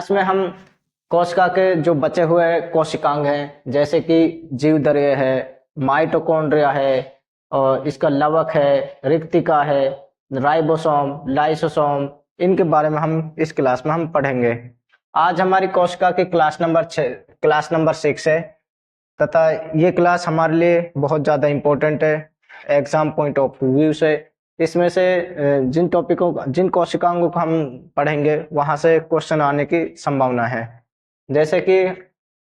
Class में हम कोशिका के जो बचे हुए कोशिकांग हैं, जैसे कि जीवद्रव्य है, माइटोकॉन्ड्रिया है, और इसका लवक है, रिक्तिका है, राइबोसोम, लाइसोसोम, इनके बारे में हम इस क्लास में हम पढ़ेंगे। आज हमारी कोशिका की क्लास नंबर 6 है तथा ये क्लास हमारे लिए बहुत ज़्यादा इम्पोर्टेंट है एग्जाम पॉइंट ऑफ व्यू से। इसमें से जिन कोशिकांगों को हम पढ़ेंगे वहां से क्वेश्चन आने की संभावना है। जैसे कि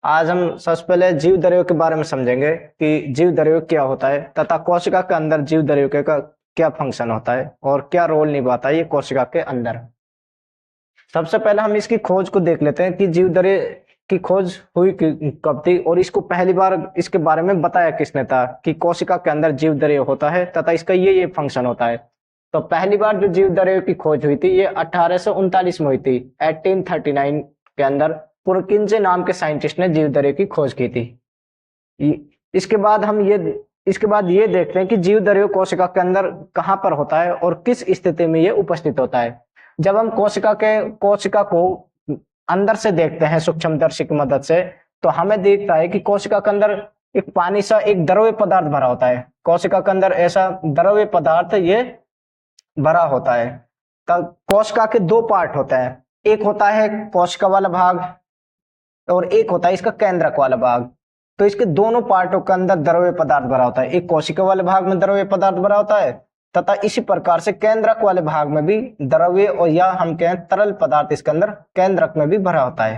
आज हम सबसे पहले जीवद्रव्य के बारे में समझेंगे कि जीवद्रव्य क्या होता है तथा कोशिका के अंदर जीवद्रव्य का क्या फंक्शन होता है और क्या रोल निभाता है ये कोशिका के अंदर। सबसे पहले हम इसकी खोज को देख लेते हैं कि जीवद्रव्य की खोज हुई कब थी और इसको पहली बार इसके बारे में बताया किसने था कि कोशिका के अंदर जीवद्रव्य होता है तथा इसका ये फंक्शन होता है। तो पहली बार जो जीवद्रव्य की खोज हुई थी ये 1839 में हुई थी। 1839 के अंदर पुरकिंजे नाम के साइंटिस्ट ने जीवद्रव्य की खोज की थी। इसके बाद ये देखते हैं कि जीवद्रव्य कोशिका के अंदर कहाँ पर होता है और किस स्थिति में ये उपस्थित होता है। जब हम कोशिका को अंदर से देखते हैं सूक्ष्मदर्शी की मदद से तो हमें दिखता है कि कोशिका के अंदर एक पानी सा एक द्रव्य पदार्थ भरा होता है। कोशिका के अंदर ऐसा द्रव्य पदार्थ ये भरा होता है। तो कोशिका के दो पार्ट होते हैं, एक होता है कोशिका वाला भाग और एक होता है इसका केंद्रक वाला भाग। तो इसके दोनों पार्टों के अंदर द्रव्य पदार्थ भरा होता है। एक कोशिका वाले भाग में द्रव्य पदार्थ भरा होता है तथा इसी प्रकार से केंद्रक वाले भाग में भी द्रव्य और या हम कहें तरल पदार्थ इसके अंदर केंद्रक में भी भरा होता है।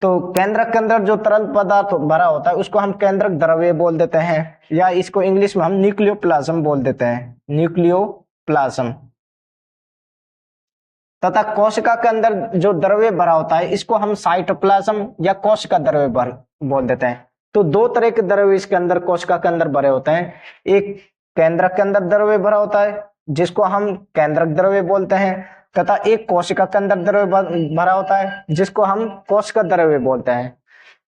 तो केंद्रक के अंदर जो तरल पदार्थ भरा होता है उसको हम केंद्रक द्रव्य बोल देते हैं या इसको इंग्लिश में हम न्यूक्लियोप्लाज्म बोल देते हैं, न्यूक्लियोप्लाज्म। तथा कोशिका के अंदर जो द्रव्य भरा होता है इसको हम साइटोप्लाज्म या कोशिका द्रव्य बोल देते हैं। तो दो तरह के द्रव्य इसके अंदर कोशिका के अंदर भरे होते हैं। एक केंद्रक के अंदर द्रव्य भरा होता है जिसको हम केंद्रक द्रव्य बोलते हैं तथा एक कोशिका के अंदर द्रव्य भरा होता है जिसको हम कोशिका द्रव्य बोलते हैं।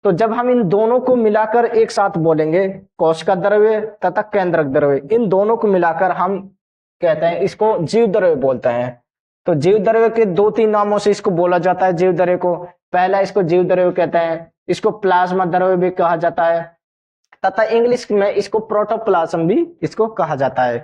तो जब हम इन दोनों को मिलाकर एक साथ बोलेंगे, कोशिका द्रव्य तथा केंद्रक द्रव्य, इन दोनों को मिलाकर हम कहते हैं इसको जीव द्रव्य बोलते हैं। तो जीव द्रव्य के 2-3 नामों से इसको बोला जाता है जीव द्रव्य को। पहला इसको जीव द्रव्य कहते हैं, इसको प्लाज्मा द्रव्य भी कहा जाता है तथा इंग्लिश में इसको प्रोटोप्लाज्म भी इसको कहा जाता है।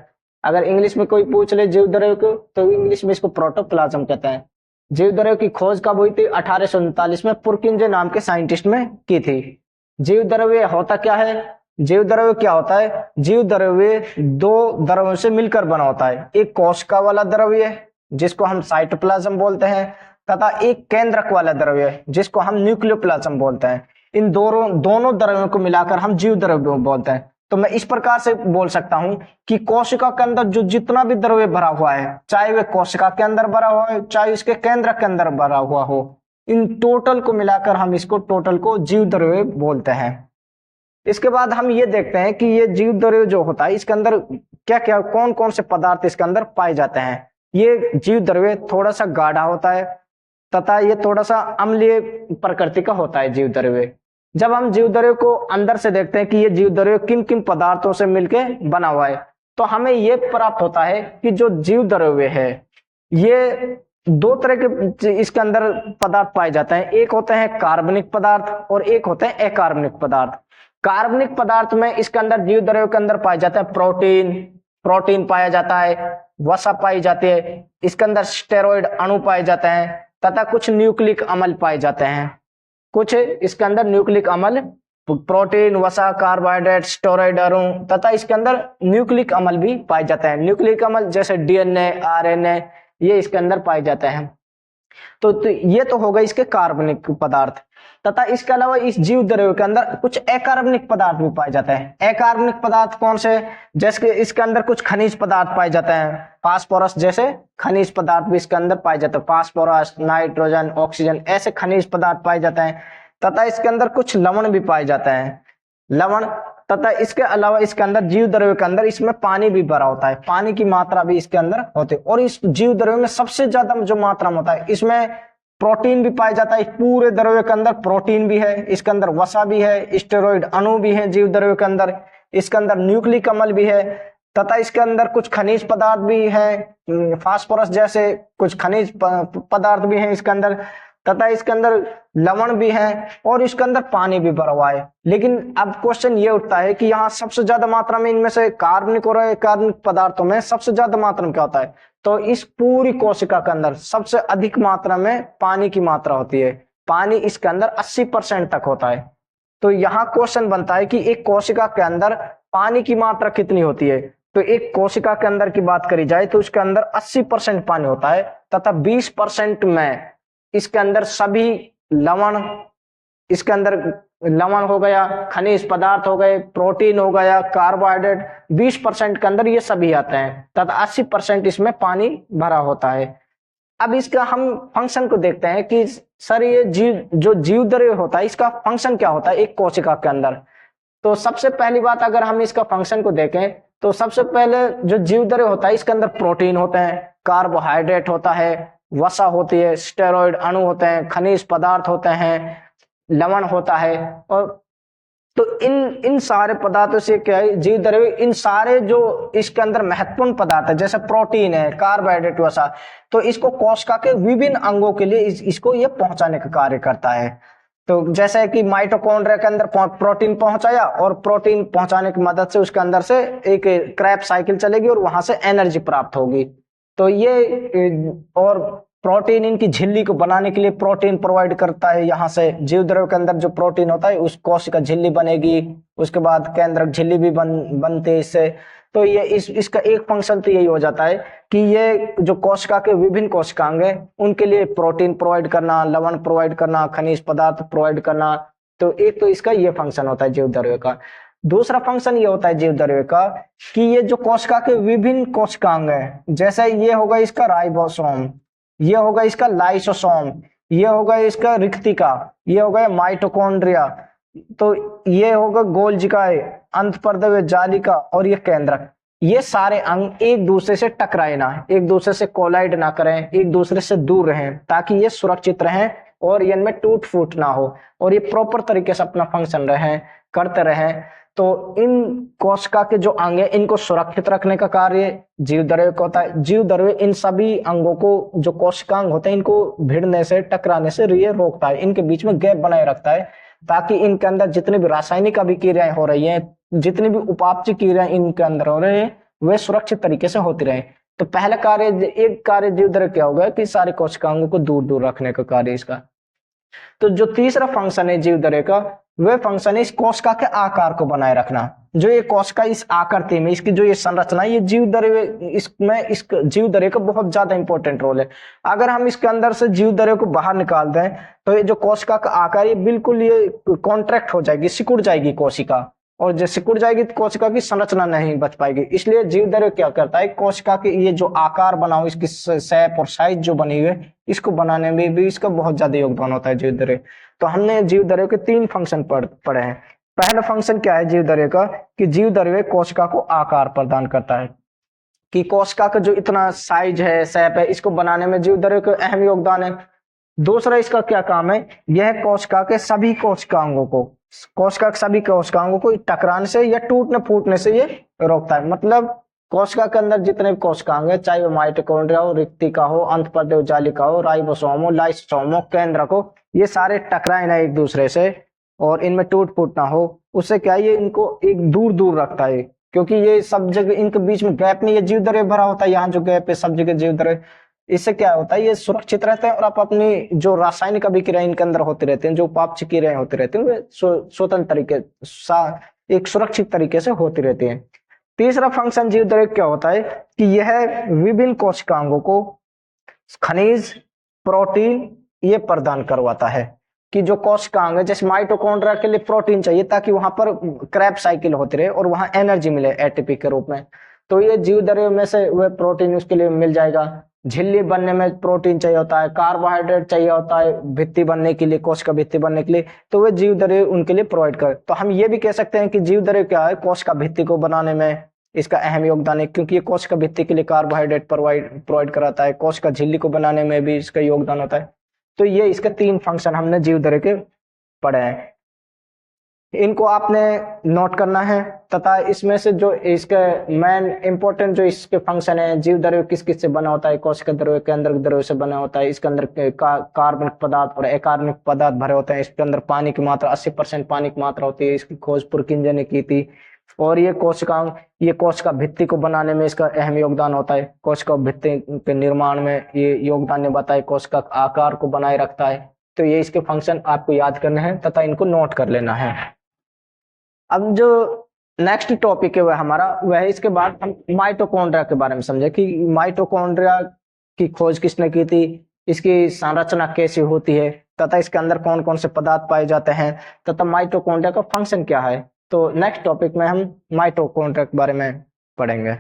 अगर इंग्लिश में कोई पूछ ले जीव द्रव्य को तो इंग्लिश में इसको प्रोटोप्लाज्म कहते हैं। जीव द्रव्य की खोज कब हुई थी? 1839 में पुरकिंजे नाम के साइंटिस्ट में की थी। जीव द्रव्य होता क्या है? जीव द्रव्य क्या होता है? जीव द्रव्य दो द्रव्यों से मिलकर बना होता है। एक कोशिका वाला द्रव्य जिसको हम साइटोप्लाज्म बोलते हैं तथा एक केंद्रक वाला द्रव्य जिसको हम न्यूक्लियोप्लाज्म बोलते हैं। इन दोनों द्रव्यों को मिलाकर हम जीव द्रव्य बोलते हैं। तो मैं इस प्रकार से बोल सकता हूं कि कोशिका के अंदर जो जितना भी द्रव्य भरा हुआ है, चाहे वह कोशिका के अंदर भरा हुआ है चाहे इसके केंद्रक के अंदर भरा हुआ हो, इन टोटल को मिलाकर हम इसको टोटल को जीव द्रव्य बोलते हैं। इसके बाद हम ये देखते हैं कि ये जीव द्रव्य जो होता है इसके अंदर क्या क्या कौन कौन से पदार्थ इसके अंदर पाए जाते हैं। ये जीव द्रव्य थोड़ा सा गाढ़ा होता है तथा ये थोड़ा सा अम्लीय प्रकृति का होता है जीव द्रव्य। जब हम जीव द्रव्य को अंदर से देखते हैं कि ये जीव द्रव्य किन किन पदार्थों से मिलके बना हुआ है तो हमें ये प्राप्त होता है कि जो जीव द्रव्य है ये दो तरह के इसके अंदर पदार्थ पाए जाते हैं। एक होते हैं कार्बनिक पदार्थ और एक होते हैं अकार्बनिक पदार्थ। कार्बनिक पदार्थ में इसके अंदर जीव द्रव्य के अंदर पाया जाता है प्रोटीन पाया जाता है, वसा पाई जाती है, इसके अंदर स्टेरॉइड अणु पाए जाते हैं तथा कुछ न्यूक्लिक अम्ल पाए जाते हैं। कुछ इसके अंदर न्यूक्लिक अम्ल, प्रोटीन, वसा, कार्बोहाइड्रेट, स्टेरॉइड अणु तथा इसके अंदर न्यूक्लिक अम्ल भी पाए जाते हैं। न्यूक्लिक अम्ल जैसे डीएनए, आरएनए ये इसके अंदर पाए जाते हैं। तो ये तो हो गए इसके कार्बनिक पदार्थ तथा इसके अलावा इस जीव द्रव्य के अंदर कुछ अकार्बनिक पदार्थ भी पाए जाते हैं। अकार्बनिक पदार्थ कौन से? जैसे इसके अंदर कुछ खनिज पदार्थ पाए जाते हैं, फास्फोरस जैसे खनिज पदार्थ भी इसके अंदर पाए जाते हैं। फास्फोरस, नाइट्रोजन, ऑक्सीजन ऐसे खनिज पदार्थ पाए जाते हैं तथा इसके अंदर कुछ लवण भी पाए जाते हैं, लवण। तथा इसके अलावा इसके अंदर जीव द्रव्य के अंदर इसमें पानी भी भरा होता है, पानी की मात्रा भी इसके अंदर होती है। और इस जीव द्रव्य में सबसे ज्यादा जो मात्रा में होता है इसमें प्रोटीन भी पाया जाता है। पूरे द्रव्य के अंदर प्रोटीन भी है, इसके अंदर वसा भी है, स्टेरॉइड अणु भी है जीव द्रव्य के अंदर, इसके अंदर न्यूक्लिक अम्ल भी है तथा इसके अंदर कुछ खनिज पदार्थ भी है, फास्फोरस जैसे कुछ खनिज पदार्थ भी हैं इसके अंदर तथा इसके अंदर लवण भी है और इसके अंदर पानी भी भरा हुआ है। लेकिन अब क्वेश्चन ये उठता है कि यहाँ सबसे ज्यादा मात्रा में इनमें से कार्बनिक और अकार्बनिक पदार्थों में सबसे ज्यादा मात्रा में क्या होता है, तो इस पूरी कोशिका के अंदर सबसे अधिक मात्रा में पानी की मात्रा होती है। पानी इसके अंदर 80% तक होता है। तो यहाँ क्वेश्चन बनता है कि एक कोशिका के अंदर पानी की मात्रा कितनी होती है। तो एक कोशिका के अंदर की बात करी जाए तो उसके अंदर 80% पानी होता है तथा 20% में इसके अंदर सभी लवण, इसके अंदर लवण हो गया, खनिज पदार्थ हो गए, प्रोटीन हो गया, कार्बोहाइड्रेट, 20% के अंदर ये सभी आते हैं तथा 80% इसमें पानी भरा होता है। अब इसका हम फंक्शन को देखते हैं कि सर ये जो जीव द्रव्य होता है इसका फंक्शन क्या होता है एक कोशिका के अंदर। तो सबसे पहली बात अगर हम इसका फंक्शन को देखें तो सबसे पहले जो जीव द्रव्य होता है इसके अंदर प्रोटीन होते हैं, कार्बोहाइड्रेट होता है, वसा होती है, स्टेरॉइड अणु होते हैं, खनिज पदार्थ होते हैं, लवण होता है। और तो इन सारे पदार्थों से क्या है जीव द्रव्य, इन सारे जो इसके अंदर महत्वपूर्ण पदार्थ है जैसे प्रोटीन है, कार्बोहाइड्रेट, वसा, तो इसको कोशिका के विभिन्न अंगों के लिए इसको ये पहुंचाने का कार्य करता है। तो जैसे कि माइटोकॉन्ड्रिया के अंदर प्रोटीन पहुंचाया और प्रोटीन पहुंचाने की मदद से उसके अंदर से एक क्रैब्स साइकिल चलेगी और वहां से एनर्जी प्राप्त होगी। तो ये और प्रोटीन इनकी झिल्ली को बनाने के लिए प्रोटीन प्रोवाइड करता है। यहाँ से जीव द्रव्य के अंदर जो प्रोटीन होता है उस कोशिका झिल्ली बनेगी, उसके बाद केंद्रक झिल्ली भी बनती है इससे। तो ये इसका एक फंक्शन तो यही हो जाता है कि ये जो कोशिका के विभिन्न कोशिकांग है उनके लिए प्रोटीन प्रोवाइड करना, लवण प्रोवाइड करना, खनिज पदार्थ प्रोवाइड करना। तो एक तो इसका ये फंक्शन होता है जीव द्रव्य का। दूसरा फंक्शन ये होता है जीव द्रव्य का कि ये जो कोशिका के विभिन्न कोशिकांग है, जैसे ये होगा इसका राइबोसोम, ये होगा इसका लाइसोसोम, ये होगा इसका रिक्तिका, ये होगा माइटोकॉन्ड्रिया, तो ये होगा गोल्जिकाए, अंतःपर्दव्य जालिका और ये केंद्रक। ये सारे अंग एक दूसरे से टकराए ना, एक दूसरे से कोलाइड ना करें, एक दूसरे से दूर रहें ताकि ये सुरक्षित रहें और इनमें टूट फूट ना हो और ये प्रॉपर तरीके से अपना फंक्शन करते रहें। तो इन कोशिका के जो अंग है इनको सुरक्षित रखने का कार्य जीव द्रव्य का होता है। जीव द्रव्य इन सभी अंगों को, जो कोशिकांग होते हैं, इनको भिड़ने से, टकराने से ये रोकता है, इनके बीच में गैप बनाए रखता है ताकि इनके अंदर जितनी भी रासायनिक अभिक्रियाएं हो रही हैं, जितनी भी उपापचय क्रियाएं इनके अंदर हो रही हैं, वे सुरक्षित तरीके से होती रहे। तो पहला कार्य, एक कार्य जीव द्रव्य क्या होगा कि सारे कोशिकांगों को दूर दूर रखने का कार्य इसका। तो जो तीसरा फंक्शन है जीव द्रव्य का, वह फंक्शन है इस कोशिका के आकार को बनाए रखना। जो ये कोशिका इस आकृति में, इसकी जो ये संरचना है, ये जीव द्रव्य, इसमें इस जीव द्रव्य का बहुत ज्यादा इंपॉर्टेंट रोल है। अगर हम इसके अंदर से जीव द्रव्य को बाहर निकाल दें तो ये जो कोशिका का आकार, ये बिल्कुल ये कॉन्ट्रैक्ट हो जाएगी, सिकुड़ जाएगी कोशिका, और जब सिकुड़ जाएगी तो कोशिका की संरचना नहीं बच पाएगी। इसलिए जीव द्रव्य क्या करता है, कोशिका के ये जो आकार बनाओ, इसकी शेप और साइज जो बनी हुई है, इसको बनाने में भी इसका बहुत ज्यादा योगदान होता है जीव द्रव्य। तो हमने जीव द्रव्य के 3 फंक्शन पढ़े हैं। पहला फंक्शन क्या है जीव द्रव्य का कि जीव द्रव्य कोशिका को आकार प्रदान करता है, कि कोशिका का जो इतना साइज है, शेप है, इसको बनाने में जीव द्रव्य का अहम योगदान है। दूसरा इसका क्या काम है, यह कोशिका के सभी कोशिकांगों को, कोशिका के सभी कोशिकांगों को टकराने से या टूटने फूटने से ये रोकता है। मतलब कोशिका के अंदर जितने भी कोशिकांग है, चाहे वो माइटोकॉन्ड्रिया हो, रिक्तिका हो, अंतःपर्दव्य जालिका हो, राइबोसोम हो, लाइसोसोम हो, केंद्रक हो, ये सारे टकराए ना एक दूसरे से और इनमें टूट फूट ना हो, उससे क्या ये इनको एक दूर दूर रखता है, क्योंकि ये सब जगह इनके बीच में गैप नहीं है, जीव द्रव्य भरा होता है, यहाँ जो गैप है सब जगह जीव द्रव्य, इससे क्या होता है ये सुरक्षित रहते हैं और आप अपनी जो रासायनिक अभिक्रिया इनके अंदर होती रहती हैं, जो उपापचय क्रियाएं होती रहती हैं, वे स्वतंत्र तरीके एक सुरक्षित तरीके से होती रहती हैं। तीसरा फंक्शन जीव द्रव्य क्या होता है कि यह विभिन्न कोशिकांगों को खनिज, प्रोटीन ये प्रदान करवाता है। कि जो कोशिकांग है, जैसे माइटोकॉन्ड्रिया के लिए प्रोटीन चाहिए ताकि वहां पर क्रैब्स साइकिल होती रहे और वहां एनर्जी मिले एटीपी के रूप में, तो ये जीव द्रव्य में से वह प्रोटीन उसके लिए मिल जाएगा। झिल्ली बनने में प्रोटीन चाहिए होता है, कार्बोहाइड्रेट चाहिए होता है भित्ति बनने के लिए, कोशिका भित्ति बनने के लिए, तो वे जीव द्रव्य उनके लिए प्रोवाइड करे। तो हम ये भी कह सकते हैं कि जीव द्रव्य क्या है, कोशिका भित्ति को बनाने में इसका अहम योगदान है, क्योंकि ये कोशिका भित्ति के लिए कार्बोहाइड्रेट प्रोवाइड कराता है, कोशिका झिल्ली को बनाने में भी इसका योगदान होता है। तो ये इसके 3 फंक्शन हमने जीव द्रव्य के पढ़े हैं। इनको आपने नोट करना है। तथा इसमें से जो इसके मेन इंपॉर्टेंट जो इसके फंक्शन है, जीव द्रव्य किस किस से बना होता है, कोशिका द्रव्य के अंदर द्रव्य से बना होता है, इसके अंदर कार्बनिक पदार्थ और अकार्बनिक पदार्थ भरे होते हैं, इसके अंदर पानी की मात्रा 80% पानी की मात्रा होती है, इसकी खोज पुरकिंजे ने की थी। और ये कोशिका भित्ति को बनाने में इसका अहम योगदान होता है, कोशिका भित्ति के निर्माण में ये योगदान निभाता है, कोशिका आकार को बनाए रखता है। तो ये इसके फंक्शन आपको याद करने हैं तथा इनको नोट कर लेना है। अब जो नेक्स्ट टॉपिक है वह है इसके बाद हम माइटोकॉन्ड्रिया के बारे में समझे कि माइटोकॉन्ड्रिया की खोज किसने की थी, इसकी संरचना कैसी होती है, तथा इसके अंदर कौन कौन से पदार्थ पाए जाते हैं, तथा माइटोकॉन्ड्रिया का फंक्शन क्या है। तो नेक्स्ट टॉपिक में हम माइटोकॉन्ड्रिया के बारे में पढ़ेंगे।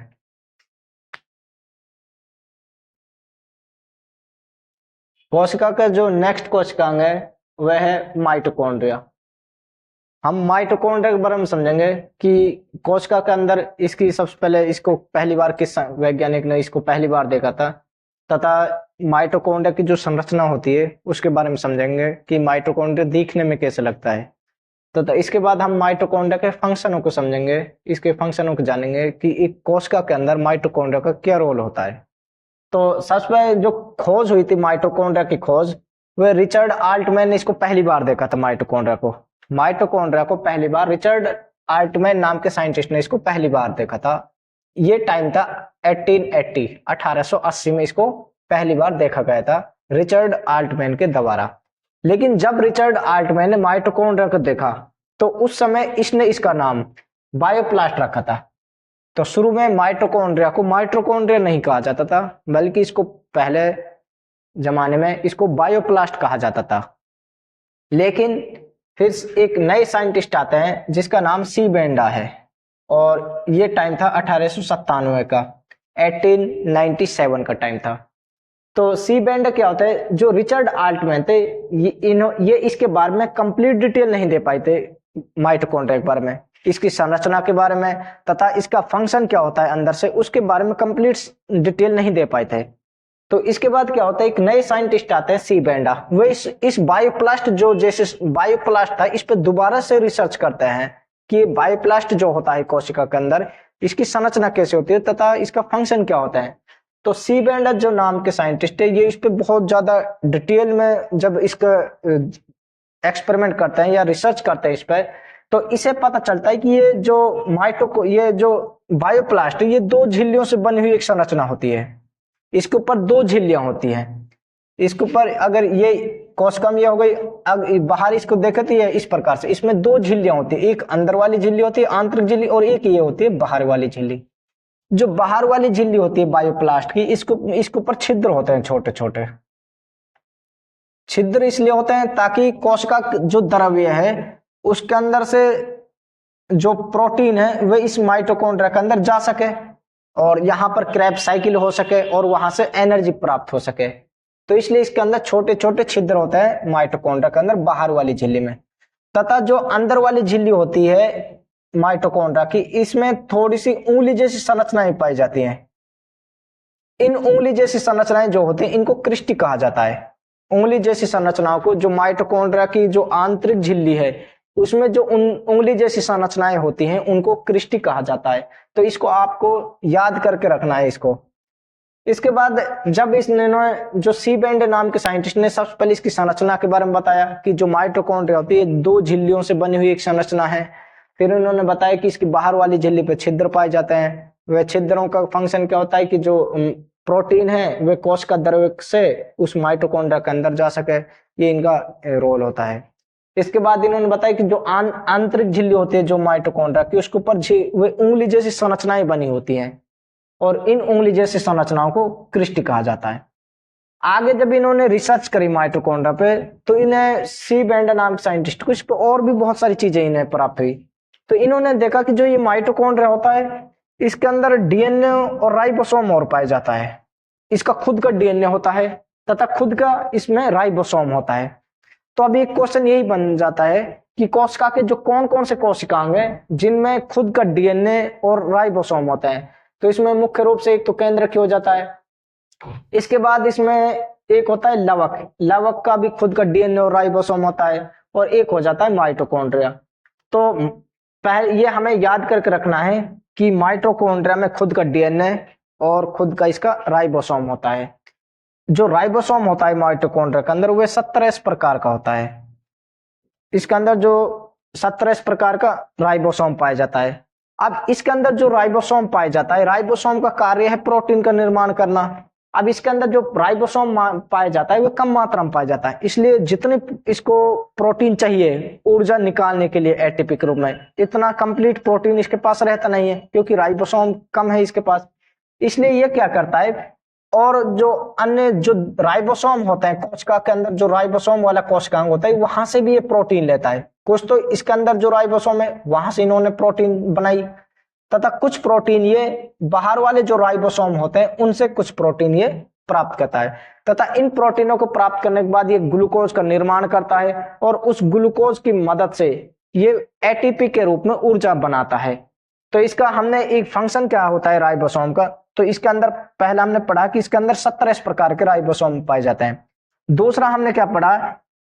कोशिका का जो नेक्स्ट कोशिकांग है वह है माइटोकॉन्ड्रिया। हम माइटोकॉन्ड्रिया के बारे में समझेंगे कि कोशिका के अंदर इसकी सबसे पहले इसको पहली बार किस वैज्ञानिक ने इसको पहली बार देखा था, तथा माइटोकॉन्ड्रिया की जो संरचना होती है उसके बारे में समझेंगे कि माइटोकॉन्ड्रिया दिखने में कैसे लगता है। तो इसके बाद हम माइटोकॉन्ड्रिया के फंक्शनों को समझेंगे, इसके फंक्शनों को जानेंगे कि एक कोशिका के अंदर माइटोकॉन्ड्रिया का क्या रोल होता है। तो सबसे पहले जो खोज हुई थी माइटोकॉन्ड्रिया की खोज, वह रिचर्ड आल्टमैन ने इसको पहली बार देखा था। माइटोकॉन्ड्रिया को पहली बार रिचर्ड आल्टमैन नाम के साइंटिस्ट ने इसको पहली बार देखा था। ये टाइम था 1880 में इसको पहली बार देखा गया था रिचर्ड आल्टमैन के द्वारा। लेकिन जब रिचर्ड आल्टमैन ने माइटोकॉन्ड्रिया को देखा तो उस समय इसने इसका नाम बायोप्लास्ट रखा था। तो शुरू में माइटोकॉन्ड्रिया को माइटोकॉन्ड्रिया नहीं कहा जाता था, बल्कि इसको पहले जमाने में इसको बायोप्लास्ट कहा जाता था। लेकिन फिर एक नए साइंटिस्ट आते हैं जिसका नाम सी बेंडा है, और ये टाइम था 1897 का, 1897 का टाइम था। तो सी बेंडा क्या होता है, जो रिचर्ड आल्टमैन थे ये इसके बारे में कंप्लीट डिटेल नहीं दे पाए थे माइटोकॉन्ड्रिया के बारे में, इसकी संरचना के बारे में तथा इसका फंक्शन क्या होता है अंदर से, उसके बारे में कंप्लीट डिटेल नहीं दे पाए थे। तो इसके बाद क्या होता है, एक नए साइंटिस्ट आते हैं सी बेंडा, वो इस बायोप्लास्ट जो जैसे बायोप्लास्ट था इस पर दोबारा से रिसर्च करते हैं कि बायोप्लास्ट जो होता है कोशिका के अंदर, इसकी संरचना कैसे होती है तथा इसका फंक्शन क्या होता है। तो सी बेंडा जो नाम के साइंटिस्ट है, ये इस पे बहुत ज्यादा डिटेल में जब इसका एक्सपेरिमेंट करते हैं या रिसर्च करते हैं इस पे, तो इसे पता चलता है कि ये जो बायोप्लास्ट है ये दो झिल्लियों से बनी हुई एक संरचना होती है। इसके ऊपर दो झिल्लियां होती हैं। इसके ऊपर अगर ये कोशिका में हो गई, अगर बाहर इसको देखते तो है इस प्रकार से, इसमें दो झिल्लियां होती है, एक अंदर वाली झिल्ली होती है आंतरिक झिल्ली, और एक ये होती है बाहर वाली झिल्ली। जो बाहर वाली झिल्ली होती है बायोप्लास्ट की, इसके ऊपर छिद्र होते हैं, छोटे छोटे छिद्र इसलिए होते हैं ताकि कोशिका जो द्रव्य है उसके अंदर से जो प्रोटीन है वह इस माइटोकॉन्ड्रिया के अंदर जा सके और यहाँ पर क्रैब साइकिल हो सके और वहां से एनर्जी प्राप्त हो सके। तो इसलिए इसके अंदर छोटे छोटे छिद्र होते हैं माइटोकॉन्ड्रिया के अंदर बाहर वाली झिल्ली में। तथा जो अंदर वाली झिल्ली होती है माइटोकॉन्ड्रिया की, इसमें थोड़ी सी उंगली जैसी संरचनाएं पाई जाती हैं। इन उंगली जैसी संरचनाएं जो होती हैं इनको क्रिस्टी कहा जाता है। उंगली जैसी संरचनाओं को, जो माइटोकॉन्ड्रिया की जो आंतरिक झिल्ली है उसमें जो उंगली जैसी संरचनाएं होती हैं उनको क्रिस्टी कहा जाता है। तो इसको आपको याद करके रखना है इसको। इसके बाद जब इन्होंने जो सी बेंडे नाम के साइंटिस्ट ने सबसे पहले इसकी संरचना के बारे में बताया कि जो माइटोकॉन्ड्रिया होती है दो झिल्लियों से बनी हुई एक संरचना है। फिर उन्होंने बताया कि इसकी बाहर वाली झिल्ली पे छिद्र पाए जाते हैं। वह छिद्रों का फंक्शन क्या होता है कि जो प्रोटीन है वे कोशिका द्रव्य से उस माइटोकॉन्ड्रिया के अंदर जा सके, ये इनका रोल होता है। इसके बाद इन्होंने बताया कि जो आंतरिक झिल्ली होती है जो माइटोकॉन्ड्रिया की, उसके ऊपर वे उंगली जैसी संरचनाएं बनी होती हैं और इन उंगली जैसी संरचनाओं को क्रिस्टी कहा जाता है। आगे जब इन्होंने रिसर्च करी माइटोकॉन्ड्रिया पे तो इन्हें सी बेंडे नाम के साइंटिस्ट को इस पर और भी बहुत सारी चीजें इन्हें प्राप्त हुई। तो इन्होंने देखा कि जो ये माइटोकॉन्ड्रिया होता है इसके अंदर डीएनए और राइबोसोम और पाया जाता है। इसका खुद का डीएनए होता है तथा खुद का इसमें राइबोसोम होता है। तो अब एक क्वेश्चन यही बन जाता है कि कोशिका के जो कौन कौन से कोशिकांग हैं जिनमें खुद का डीएनए और राइबोसोम होता है। तो इसमें मुख्य रूप से एक तो केंद्रक हो जाता है। इसके बाद इसमें एक होता है लवक, लवक का भी खुद का डीएनए और राइबोसोम होता है। और एक हो जाता है माइटोकॉन्ड्रिया। तो पहले ये हमें याद करके रखना है कि माइटोकॉन्ड्रिया में खुद का डीएनए और खुद का इसका राइबोसोम होता है। जो राइबोसोम होता है माइटोकॉन्ड्रिया के अंदर वह 17 प्रकार का होता है। इसके अंदर जो 17 प्रकार का राइबोसोम पाया जाता है। अब इसके अंदर जो राइबोसोम पाया जाता है, राइबोसोम का कार्य है प्रोटीन का निर्माण करना। अब इसके अंदर जो राइबोसोम पाया जाता है वो कम मात्रा में पाया जाता है, इसलिए जितनी इसको प्रोटीन चाहिए ऊर्जा निकालने के लिए एटीपी के रूप में, इतना कंप्लीट प्रोटीन इसके पास रहता नहीं है क्योंकि राइबोसोम कम है इसके पास। इसलिए ये क्या करता है, और जो अन्य जो राइबोसोम होते हैं कोशिका के अंदर, जो राइबोसोम वाला कोशिकांग होता है वहां से भी ये प्रोटीन लेता है। कुछ तो इसके अंदर जो राइबोसोम है वहां से इन्होंने प्रोटीन बनाई, तथा कुछ प्रोटीन ये बाहर वाले जो राइबोसोम होते हैं उनसे कुछ प्रोटीन ये प्राप्त करता है, तथा इन प्रोटीनों को प्राप्त करने के बाद ये ग्लूकोज का निर्माण करता है और उस ग्लूकोज की मदद से ये एटीपी के रूप में ऊर्जा बनाता है। तो इसका हमने एक फंक्शन क्या होता है राइबोसोम का, तो इसके अंदर पहला हमने पढ़ा कि इसके अंदर 17 प्रकार के राइबोसोम पाए जाते हैं। दूसरा हमने क्या पढ़ा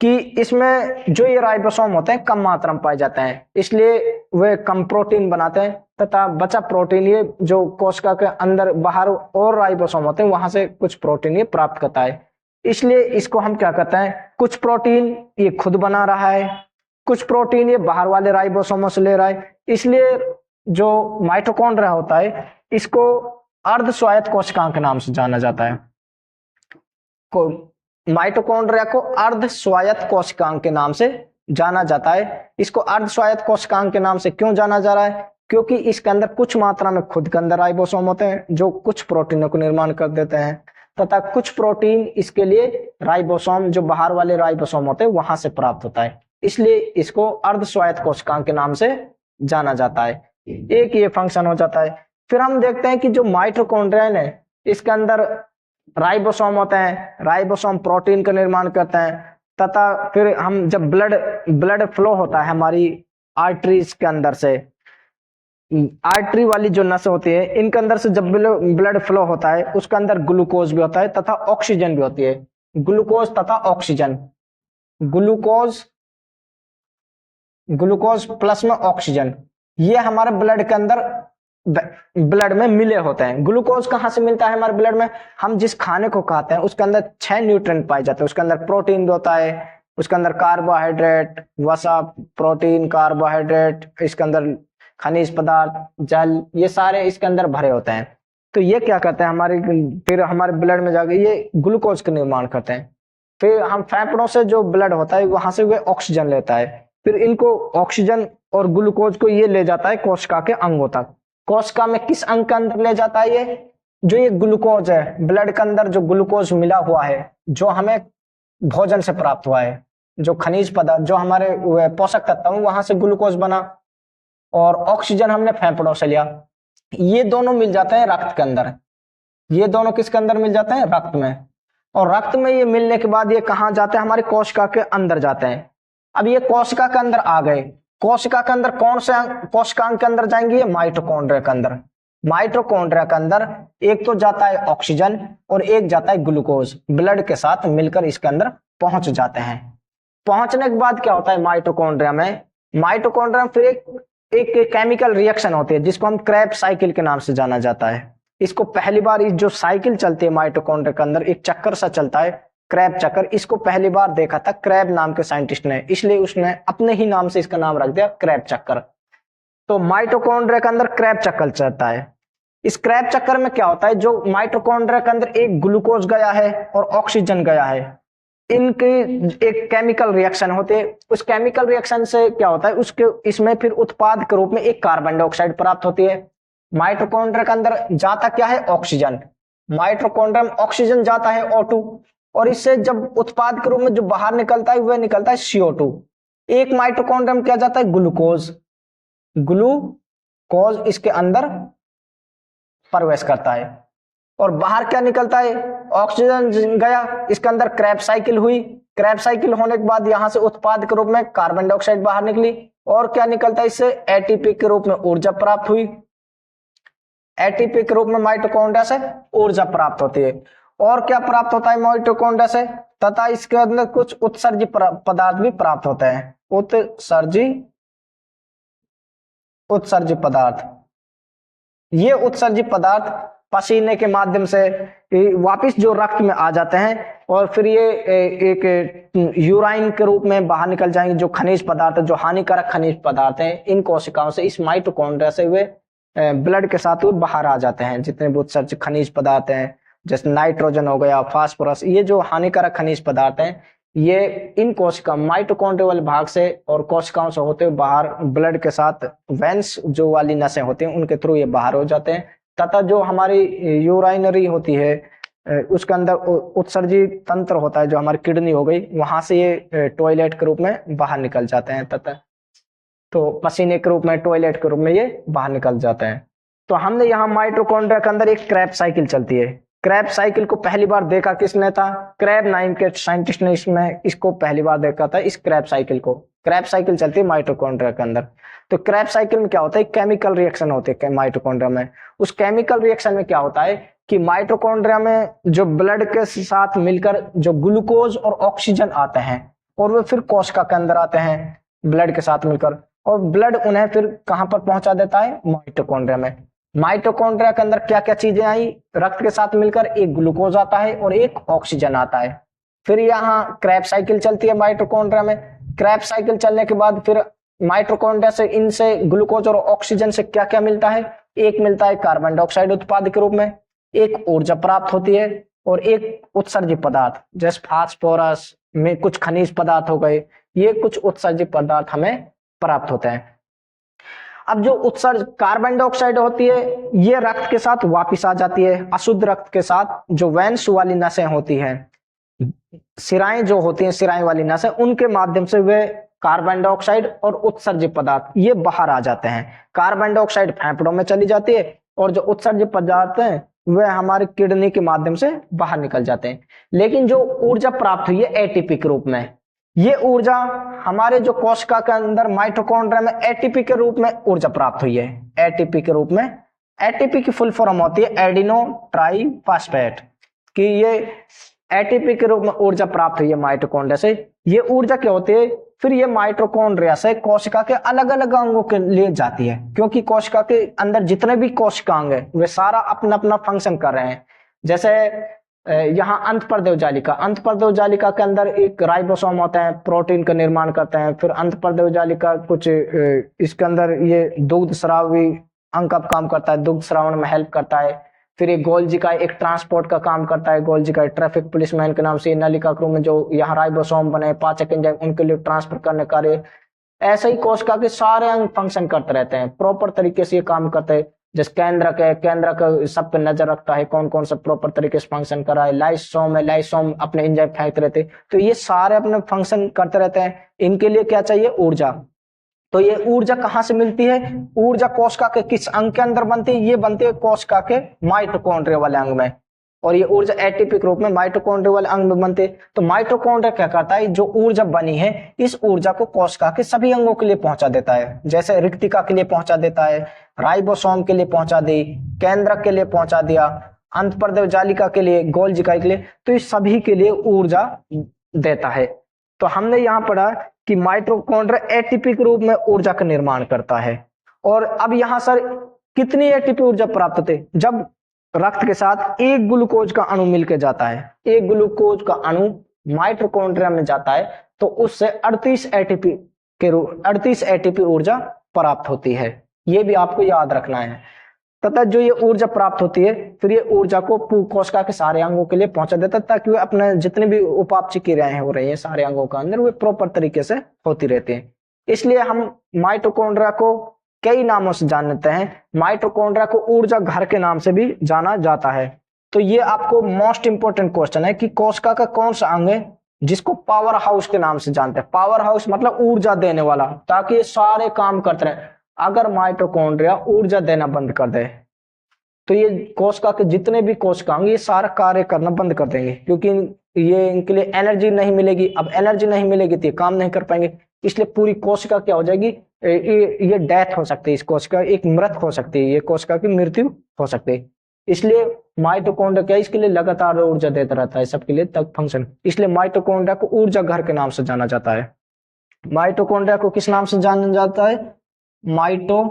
कि इसमें जो ये राइबोसोम होते हैं कम मात्रा में पाए जाते हैं, इसलिए वे कम प्रोटीन बनाते हैं, तथा बचा प्रोटीन ये जो कोशिका के अंदर बाहर और राइबोसोम होते हैं वहां से कुछ प्रोटीन ये प्राप्त करता है। इसलिए इसको हम क्या कहते हैं, कुछ प्रोटीन ये खुद बना रहा है, कुछ प्रोटीन ये बाहर वाले राइबोसोमों से ले रहा है। इसलिए जो माइटोकॉन्ड्रिया होता है इसको अर्ध स्वायत्त कोशिकाओं के नाम से जाना जाता है। माइटोकॉन्ड्रिया को अर्ध स्वायत्त कोशिकांग के नाम से जाना जाता है। इसको अर्ध स्वायत्त कोशिकांग के नाम से क्यों जाना जा रहा है, क्योंकि इसके अंदर कुछ मात्रा में खुद के अंदर राइबोसोम होते हैं जो कुछ प्रोटीनों को निर्माण कर देते हैं, तथा कुछ प्रोटीन इसके लिए राइबोसोम जो बाहर वाले राइबोसोम होते हैं वहां से प्राप्त होता है, इसलिए इसको अर्ध स्वायत्त कोशिकांग के नाम से जाना जाता है। एक ये फंक्शन हो जाता है। फिर हम देखते हैं कि जो माइटोकॉन्ड्रिया है इसके अंदर राइबोसोम होते हैं, राइबोसोम प्रोटीन का निर्माण करते हैं, तथा फिर हम जब ब्लड फ्लो होता है हमारी आर्टरीज के अंदर से, आर्टरी वाली जो नस होती है इनके अंदर से जब ब्लड फ्लो होता है उसके अंदर ग्लूकोज भी होता है तथा ऑक्सीजन भी होती है। ग्लूकोज तथा ऑक्सीजन, ग्लूकोज प्लस में ऑक्सीजन, ये हमारे ब्लड के अंदर ब्लड में मिले होते हैं। ग्लूकोज कहां से मिलता है हमारे ब्लड में, हम जिस खाने को खाते हैं उसके अंदर 6 न्यूट्रिएंट पाए जाते हैं। उसके अंदर प्रोटीन भी होता है, उसके अंदर कार्बोहाइड्रेट, वसा, प्रोटीन, कार्बोहाइड्रेट, इसके अंदर खनिज पदार्थ, जल, ये सारे इसके अंदर भरे होते हैं। तो ये क्या करते हैं हमारे, फिर हमारे ब्लड में जाके ये ग्लूकोज का निर्माण करते हैं। फिर हम फेफड़ों से जो ब्लड होता है वहां से वे ऑक्सीजन लेता है, फिर इनको ऑक्सीजन और ग्लूकोज को ये ले जाता है कोशिका के अंगों तक। कोशिका में किस अंग के अंदर ले जाता है ये, जो ये ग्लूकोज है ब्लड के अंदर जो ग्लूकोज मिला हुआ है जो हमें भोजन से प्राप्त हुआ है, जो खनिज पदार्थ जो हमारे पोषक तत्व हैं वहां से ग्लूकोज बना, और ऑक्सीजन हमने फेफड़ों से लिया, ये दोनों मिल जाते हैं रक्त के अंदर। ये दोनों किसके अंदर मिल जाते हैं, रक्त में। और रक्त में ये मिलने के बाद ये कहाँ जाते हैं, हमारी कोशिका के अंदर जाते हैं। अब ये कोशिका के अंदर आ गए, कोशिका के अंदर कौन से कोशिकांग के अंदर जाएंगे, ये माइटोकॉन्ड्रिया के अंदर। माइटोकॉन्ड्रिया के अंदर एक तो जाता है ऑक्सीजन और एक जाता है ग्लूकोज, ब्लड के साथ मिलकर इसके अंदर पहुंच जाते हैं। पहुंचने के बाद क्या होता है माइटोकॉन्ड्रिया में, माइटोकॉन्ड्रिया में फिर एक केमिकल रिएक्शन होती है जिसको हम क्रेब्स साइकिल के नाम से जाना जाता है। इसको पहली बार इस जो साइकिल चलती है माइटोकॉन्ड्रिया के अंदर, एक चक्कर सा चलता है क्रैब चक्कर, इसको पहली बार देखा था क्रैब नाम के साइंटिस्ट ने, इसलिए उसने अपने ही नाम से इसका नाम रख दिया क्रैब चक्कर। तो माइटोकॉन्ड्रिया के अंदर क्रैब चक्कर चलता है। इस क्रैब चक्कर में क्या होता है, जो माइटोकॉन्ड्रिया के अंदर एक ग्लूकोज गया है और ऑक्सीजन गया है, इनकी एक केमिकल रिएक्शन होते हैं। उस केमिकल रिएक्शन से क्या होता है, उसके इसमें फिर उत्पाद के रूप में एक कार्बन डाइऑक्साइड प्राप्त होती है। माइटोकॉन्ड्रिया के अंदर जाता क्या है, ऑक्सीजन। माइटोकॉन्ड्रिया में ऑक्सीजन जाता है O2, और इससे जब उत्पाद के रूप में जो बाहर निकलता है वह निकलता है CO2। एक माइटोकॉन्ड्रिया में क्या जाता है, ग्लूकोज इसके अंदर प्रवेश करता है, और बाहर क्या निकलता है, ऑक्सीजन गया, इसके अंदर क्रैब साइकिल हुई। क्रैब साइकिल होने के बाद यहां से उत्पाद के रूप में कार्बन डाइऑक्साइड बाहर निकली, और क्या निकलता है इससे, एटीपी के रूप में ऊर्जा प्राप्त हुई। एटीपी के रूप में माइटोकॉन्ड्रिया से ऊर्जा प्राप्त होती है। और क्या प्राप्त होता है माइटोकॉन्ड्रिया से, तथा इसके अंदर कुछ उत्सर्जी पदार्थ भी प्राप्त होते हैं। उत्सर्जी उत्सर्जित पदार्थ, ये उत्सर्जित पदार्थ पसीने के माध्यम से वापस जो रक्त में आ जाते हैं और फिर ये एक यूराइन के रूप में बाहर निकल जाएंगे। जो खनिज पदार्थ, जो हानिकारक खनिज पदार्थ हैं, इन कोशिकाओं से, इस माइटोकॉन्ड्रिया से वे ब्लड के साथ वो बाहर आ जाते हैं। जितने भी उत्सर्जित खनिज पदार्थ हैं, जैसे नाइट्रोजन हो गया, फास्फोरस, ये जो हानिकारक खनिज पदार्थ हैं, ये इन कोशिका माइटोकॉन्ड्रियल भाग से और कोशिकाओं से होते हुए बाहर ब्लड के साथ वेंस जो वाली नसें होती हैं उनके थ्रू ये बाहर हो जाते हैं। तथा जो हमारी यूराइनरी होती है उसके अंदर उत्सर्जित तंत्र होता है, जो हमारी किडनी हो गई, वहां से ये टॉयलेट के रूप में बाहर निकल जाते हैं। तथा तो पसीने के रूप में, टॉयलेट के रूप में ये बाहर निकल जाते हैं। तो हमने यहाँ माइटोकॉन्ड्रिया के अंदर एक क्रैब साइकिल चलती है। क्रैब साइकिल को पहली बार देखा किसने था? क्रैब नाम के साइंटिस्ट ने इसको पहली बार देखा था, इस क्रैब साइकिल को। क्रैब साइकिल चलती है माइटोकॉन्ड्रिया के अंदर। तो क्रैब साइकिल में क्या होता है? केमिकल रिएक्शन होते हैं माइटोकॉन्ड्रिया में। उस केमिकल रिएक्शन में क्या होता है कि माइटोकॉन्ड्रिया में जो ब्लड के साथ मिलकर जो ग्लूकोज और ऑक्सीजन आते हैं और वे फिर कोशिका के अंदर आते हैं ब्लड के साथ मिलकर, और ब्लड उन्हें फिर कहां पर पहुंचा देता है? माइटोकॉन्ड्रिया में। माइटोकॉन्ड्रिया के अंदर क्या क्या चीजें आई रक्त के साथ मिलकर? एक ग्लूकोज आता है और एक ऑक्सीजन आता है। फिर यहाँ क्रैब साइकिल चलती है माइटोकॉन्ड्रिया में। क्रैब साइकिल चलने के बाद फिर माइटोकॉन्ड्रिया से, इनसे ग्लूकोज और ऑक्सीजन से क्या क्या मिलता है? एक मिलता है कार्बन डाइऑक्साइड उत्पाद के रूप में, एक ऊर्जा प्राप्त होती है, और एक उत्सर्जित पदार्थ जैसे फास्फोरस में कुछ खनिज पदार्थ हो गए, ये कुछ उत्सर्जित पदार्थ हमें प्राप्त होते हैं। अब जो उत्सर्ज कार्बन डाइऑक्साइड होती है ये रक्त के साथ वापिस आ जाती है, अशुद्ध रक्त के साथ। जो वेंस वाली नसें होती हैं, सिराएं जो होती हैं, सिराएं वाली नसें, उनके माध्यम से वे कार्बन डाइऑक्साइड और उत्सर्जित पदार्थ ये बाहर आ जाते हैं। कार्बन डाइऑक्साइड फेफड़ों में चली जाती है और जो उत्सर्जित पदार्थ हैं वे हमारे किडनी के माध्यम से बाहर निकल जाते हैं। लेकिन जो ऊर्जा प्राप्त हुई है एटीपी के रूप में, ये ऊर्जा हमारे जो कोशिका के अंदर माइटोकॉन्ड्रिया में एटीपी के रूप में ऊर्जा प्राप्त हुई है। एटीपी के रूप में, एटीपी की फुल फॉर्म होती है एडिनो ट्राइफॉस्फेट, कि ये एटीपी के रूप में ऊर्जा प्राप्त हुई है माइटोकॉन्ड्रिया से। ये ऊर्जा क्या होती है? फिर ये माइटोकॉन्ड्रिया से कोशिका के अलग अलग अंगों के लिए जाती है, क्योंकि कोशिका के अंदर जितने भी कोशिकांग है वे सारा अपना अपना फंक्शन कर रहे हैं। जैसे यहाँ अंतःपर्देव जालिका, अंतःपर्देव जालिका के अंदर एक राइबोसोम होता है, प्रोटीन का निर्माण करते हैं। फिर अंतःपर्देव जालिका कुछ इसके अंदर ये दुग्ध स्रावी अंग का काम करता है, दुग्ध स्रावण में हेल्प करता है। फिर ये गोल्जी का एक ट्रांसपोर्ट का काम करता है, गोल्जी का ट्रैफिक पुलिसमैन के नाम से नलिका के रूप में जो यहाँ राइबोसोम बने, पाचक एंजाइम, उनके लिए ट्रांसफर करने कार्य। ऐसे ही कोशिका के सारे अंग फंक्शन करते रहते हैं, प्रॉपर तरीके से ये काम करते हैं। जैसे केंद्रक है, केंद्रक सब पे नजर रखता है, कौन कौन सा प्रॉपर तरीके से फंक्शन कर रहा है। लाइसोम है, लाइसोम अपने एंजाइम फेंकते रहते हैं। तो ये सारे अपने फंक्शन करते रहते हैं। इनके लिए क्या चाहिए? ऊर्जा। तो ये ऊर्जा कहाँ से मिलती है? ऊर्जा कोशिका के किस अंग के अंदर बनती है? ये बनती है कोशिका के माइटोकॉन्ड्रिया वाले अंग में, और ये ऊर्जा एटीपी के रूप में माइटोकॉन्ड्रिया वाले अंग में बनते हैं। तो माइटोकॉन्ड्रिया क्या करता है? जो ऊर्जा बनी है इस ऊर्जा को कोशिका के सभी अंगों के लिए पहुंचा देता है। जैसे रिक्तिका के लिए पहुंचा देता है, राइबोसोम के लिए पहुंचा दी, केंद्रक के लिए पहुंचा दिया, अंतःपर्देव जालिका के लिए, गोल्जिका के लिए, तो इस सभी के लिए ऊर्जा देता है। तो हमने यहाँ पढ़ा कि माइटोकॉन्ड्रिया एटीपी के रूप में ऊर्जा का निर्माण करता है। और अब यहाँ सर कितनी एटीपी ऊर्जा प्राप्त होती है? जब रक्त के साथ एक ग्लूकोज का अणु मिलकर जाता है, एक ग्लूकोज का अणु माइटोकॉन्ड्रिया में जाता है, तो उससे 38 एटीपी ऊर्जा प्राप्त होती है। ये भी आपको याद रखना है। तथा जो ये ऊर्जा प्राप्त होती है फिर ये ऊर्जा को कोशिका के सारे अंगों के लिए पहुंचा देता है, ताकि वे अपने जितने भी उपापचय क्रियाएं हो रही है सारे अंगों के अंदर वे प्रॉपर तरीके से होती रहती है। इसलिए हम माइटोकॉन्ड्रिया को कई नामों से जानते हैं। माइटोकॉन्ड्रिया को ऊर्जा घर के नाम से भी जाना जाता है। तो ये आपको मोस्ट इंपोर्टेंट क्वेश्चन है कि कोशिका का कौन सा अंग है जिसको पावर हाउस के नाम से जानते हैं? पावर हाउस मतलब ऊर्जा देने वाला, ताकि ये सारे काम करते रहे। अगर माइटोकॉन्ड्रिया ऊर्जा देना बंद कर दे तो ये कोशिका के जितने भी कोशिकांग ये सारा कार्य करना बंद कर देंगे, क्योंकि ये इनके लिए एनर्जी नहीं मिलेगी। अब एनर्जी नहीं मिलेगी तो ये काम नहीं कर पाएंगे। इसलिए पूरी कोशिका क्या हो जाएगी? ये डेथ हो सकती है, इस कोशिका एक मृत हो सकती है, ये कोशिका की मृत्यु हो सकती है। इसलिए माइटोकॉन्ड्रिया क्या इसके लिए लगातार ऊर्जा देता रहता है सबके लिए तक फंक्शन। इसलिए माइटोकॉन्ड्रिया को ऊर्जा घर के नाम से जाना जाता है। माइटोकॉन्ड्रिया को किस नाम से जाना जाता है? माइटो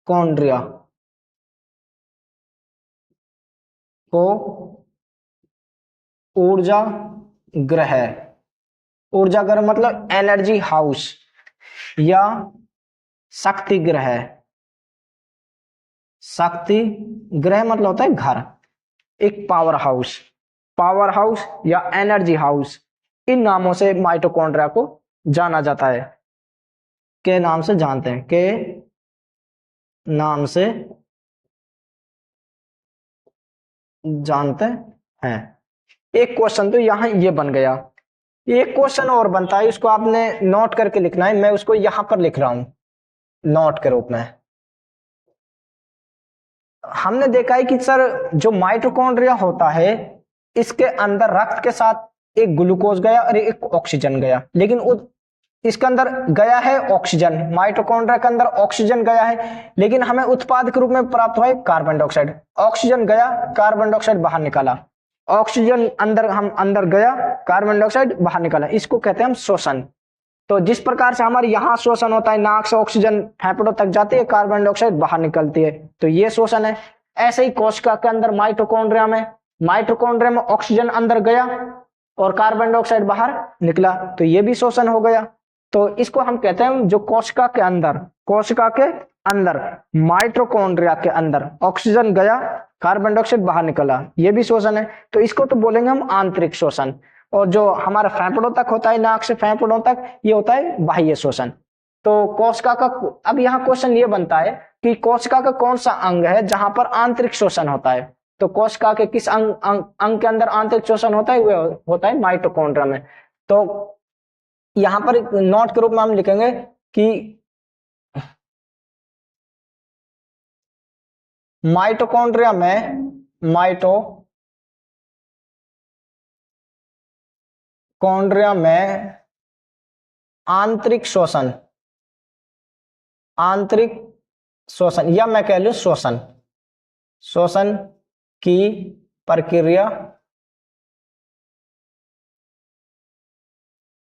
कॉन्ड्रिया को ऊर्जा ग्रह, ऊर्जा ग्रह मतलब एनर्जी हाउस या शक्ति ग्रह, शक्ति ग्रह मतलब होता है घर, एक पावर हाउस या एनर्जी हाउस, इन नामों से माइटोकॉन्ड्रिया को जाना जाता है, के नाम से जानते हैं, के नाम से जानते हैं। एक क्वेश्चन तो यहां ये बन गया, एक क्वेश्चन और बनता है, उसको आपने नोट करके लिखना है, मैं उसको यहां पर लिख रहा हूं नोट के रूप में। हमने देखा है कि सर जो माइटोकॉन्ड्रिया होता है इसके अंदर रक्त के साथ एक ग्लूकोज गया और एक ऑक्सीजन गया, लेकिन इसके अंदर गया है ऑक्सीजन, माइटोकॉन्ड्रिया के अंदर ऑक्सीजन गया है, लेकिन हमें उत्पाद के रूप में प्राप्त हुआ है कार्बन डाइऑक्साइड। ऑक्सीजन गया, कार्बन डाइऑक्साइड बाहर निकाला, ऑक्सीजन अंदर गया, कार्बन डाइऑक्साइड बाहर निकाला, इसको कहते हैं हम श्वसन। तो जिस प्रकार से हमारे यहाँ श्वसन होता है, नाक से ऑक्सीजन फेफड़ों तक जाती है, कार्बन डाइऑक्साइड बाहर निकलती है, तो ये श्वसन है। ऐसे ही कोशिका के अंदर माइटोकॉन्ड्रिया में ऑक्सीजन अंदर गया और कार्बन डाइऑक्साइड बाहर निकला, तो ये भी श्वसन हो गया। तो इसको हम कहते हैं जो कोशिका के अंदर माइटोकॉन्ड्रिया के अंदर ऑक्सीजन गया, कार्बन डाइऑक्साइड बाहर निकला, ये भी श्वसन है। तो इसको तो बोलेंगे हम आंतरिक श्वसन। और जो हमारा फेफड़ों तक होता है, नाक से फेफड़ों तक, ये होता है बाह्य श्वसन। तो कोशिका का, अब यहाँ क्वेश्चन ये बनता है कि कोशिका का कौन सा अंग है जहां पर आंतरिक श्वसन होता है। तो कोशिका के किस अंग के अंदर आंतरिक श्वसन होता है, वो होता है माइटोकॉन्ड्रिया में। तो यहां पर नोट के रूप में हम लिखेंगे कि माइटोकॉन्ड्रिया में आंतरिक श्वसन या मैं कह लूं श्वसन की प्रक्रिया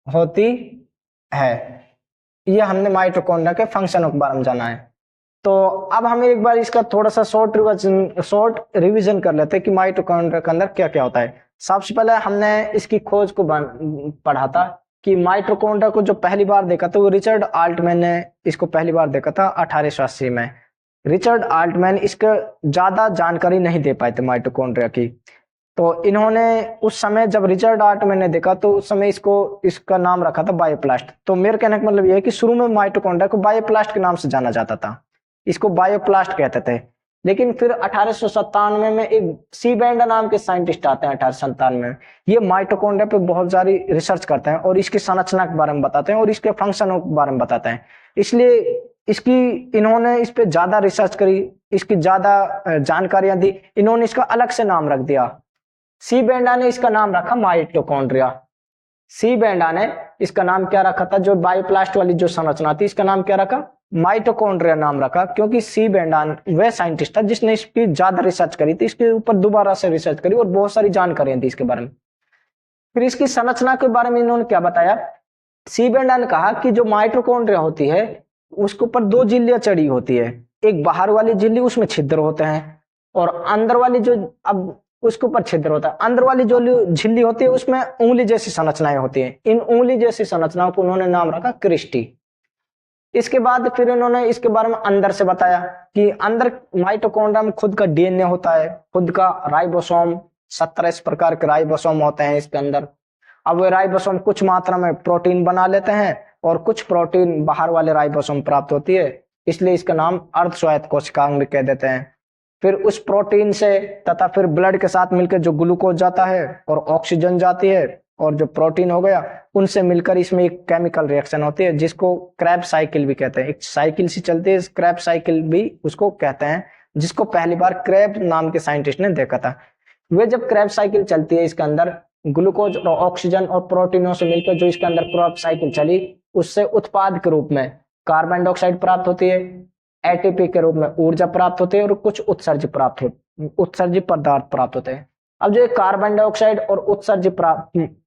होती है। ये हमने माइटोकॉन्ड्रिया के फंक्शनों के बारे में जाना है। तो अब हम एक बार इसका थोड़ा सा शॉर्ट रिवीजन कर लेते हैं कि माइटोकॉन्ड्रिया के अंदर क्या क्या होता है। सबसे पहले हमने इसकी खोज को पढ़ा था कि माइटोकॉन्ड्रिया को जो पहली बार देखा था वो रिचर्ड आल्टमैन ने इसको पहली बार देखा था 1880 में। रिचर्ड आल्टमैन इसका ज्यादा जानकारी नहीं दे पाए थे माइटोकॉन्ड्रिया की। तो इन्होंने उस समय जब रिचर्ड आल्टमैन ने देखा तो उस समय इसका नाम रखा था बायोप्लास्ट। तो मेरे कहने का मतलब यह है कि शुरू में माइटोकॉन्ड्रिया को बायोप्लास्ट के नाम से जाना जाता था, इसको बायोप्लास्ट कहते थे। लेकिन फिर 1897 में एक सी बैंडा नाम के साइंटिस्ट आते हैं 1897 में। ये माइटोकॉन्ड्रिया पे बहुत सारी रिसर्च करते हैं और इसकी संरचना के बारे में बताते हैं और इसके फंक्शनों के बारे में बताते हैं। इसलिए इन्होंने इस पे ज्यादा रिसर्च करी, इसकी ज्यादा जानकारियां दी, इन्होंने इसका अलग से नाम रख दिया। सी बैंडा ने इसका नाम रखा माइटोकॉन्ड्रिया। सी बैंडा ने इसका नाम क्या रखा था, जो बायोप्लास्ट वाली जो संरचना थी इसका नाम क्या रखा, माइटोकॉन्ड्रिया नाम रखा, क्योंकि सी बैंडान वह साइंटिस्ट था जिसने इसकी ज्यादा रिसर्च करी थी, इसके ऊपर दोबारा से रिसर्च करी और बहुत सारी जानकारियां थी इसके बारे में। फिर इसकी संरचना के बारे में इन्होंने क्या बताया, सी बैंडा ने कहा कि जो माइटोकॉन्ड्रिया होती है उसके ऊपर दो झिल्लियां चढ़ी होती है, एक बाहर वाली झिल्ली उसमें छिद्र होते हैं और अंदर वाली जो अब उसके ऊपर छिद्र होता है, अंदर वाली जो झिल्ली होती है उसमें उंगली जैसी संरचनाएं होती हैं। इन उंगली जैसी संरचनाओं को उन्होंने नाम रखा क्रिस्टी। इसके बाद फिर इन्होंने इसके बारे में अंदर से बताया कि अंदर माइटोकॉन्ड्रिया में खुद का डीएनए होता है, खुद का राइबोसोम, 17 प्रकार के राइबोसोम होते हैं इसके अंदर। अब वे राइबोसोम कुछ मात्रा में प्रोटीन बना लेते हैं और कुछ प्रोटीन बाहर वाले राइबोसोम प्राप्त होती है, इसलिए इसका नाम अर्धस्वायत्त कोशिकांग भी कह देते हैं। फिर उस प्रोटीन से तथा फिर ब्लड के साथ मिलकर जो ग्लूकोज जाता है और ऑक्सीजन जाती है और जो प्रोटीन हो गया उनसे मिलकर इसमें एक केमिकल रिएक्शन होती है जिसको क्रैब साइकिल भी कहते हैं। एक साइकिल सी चलती है, क्रैब साइकिल भी उसको कहते हैं, जिसको पहली बार क्रैब नाम के साइंटिस्ट ने देखा था। वे जब क्रैब साइकिल चलती है इसके अंदर ग्लूकोज और ऑक्सीजन और प्रोटीनों से मिलकर जो इसके अंदर क्रैब साइकिल चली, उससे उत्पाद के रूप में कार्बन डाइऑक्साइड प्राप्त होती है, एटीपी के रूप में ऊर्जा प्राप्त होती है और कुछ उत्सर्जित पदार्थ प्राप्त होते हैं। अब जो कार्बन डाइऑक्साइड और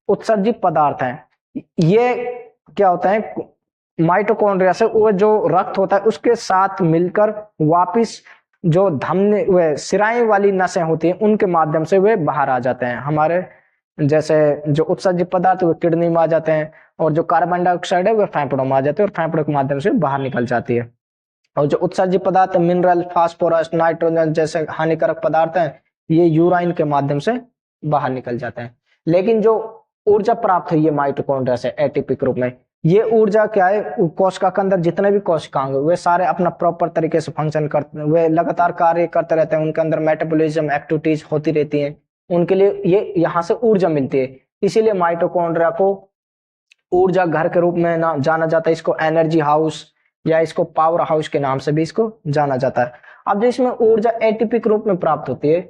उत्सर्जित पदार्थ हैं, ये क्या होता है, माइटोकॉन्ड्रिया से वो जो रक्त होता है उसके साथ मिलकर वापिस जो धमनी वे सिराएं वाली नसें होती हैं उनके माध्यम से वे बाहर आ जाते हैं। हमारे जैसे जो उत्सर्जित पदार्थ वे किडनी में आ जाते हैं, और जो कार्बन डाइऑक्साइड है वे फेफड़ों में आ जाते हैं और फेफड़ों के माध्यम से बाहर निकल जाती है। और जो उत्सर्जित पदार्थ मिनरल, फास्फोरस, नाइट्रोजन जैसे हानिकारक पदार्थ हैं, ये यूराइन के माध्यम से बाहर निकल जाते हैं। लेकिन जो ऊर्जा प्राप्त हुई है माइटोकॉन्ड्रिया से एटीपी के रूप में, ये ऊर्जा क्या है, कोशिका के अंदर जितने भी कोशिकांग वे सारे अपना प्रॉपर तरीके से फंक्शन करते, वे लगातार कार्य करते रहते हैं, उनके अंदर मेटाबॉलिज्म एक्टिविटीज होती रहती हैं, उनके लिए ये यहाँ से ऊर्जा मिलती है। इसीलिए माइटोकॉन्ड्रिया को ऊर्जा घर के रूप में ना जाना जाता है, इसको एनर्जी हाउस या इसको पावर हाउस के नाम से भी इसको जाना जाता है। अब जो इसमें ऊर्जा एटीपी के रूप में प्राप्त होती है,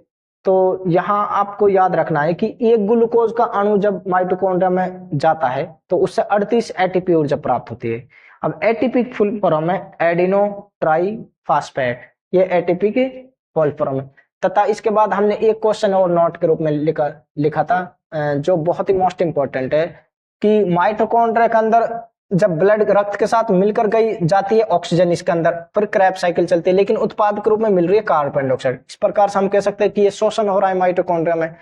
तो यहाँ आपको याद रखना है कि एक ग्लूकोज का अणु जब माइटोकॉन्ड्रिया में जाता है तो उससे 38 एटीपी ऊर्जा प्राप्त होती है। अब एटीपी फुल फॉर्म है एडिनो ट्राई फास्फेट, ये एटीपी की फुल फॉर्म है। तथा इसके बाद हमने एक क्वेश्चन और नोट के रूप में लिखा था जो बहुत ही मोस्ट इंपॉर्टेंट है कि माइटोकॉन्ड्रिया के अंदर जब ब्लड रक्त के साथ मिलकर गई जाती है ऑक्सीजन इसके अंदर, फिर क्रैब साइकिल चलती है, लेकिन उत्पाद के रूप में मिल रही है कार्बन डाइऑक्साइड। इस प्रकार से हम कह सकते हैं कि ये शोषण हो रहा है माइटोकॉन्ड्रिया में।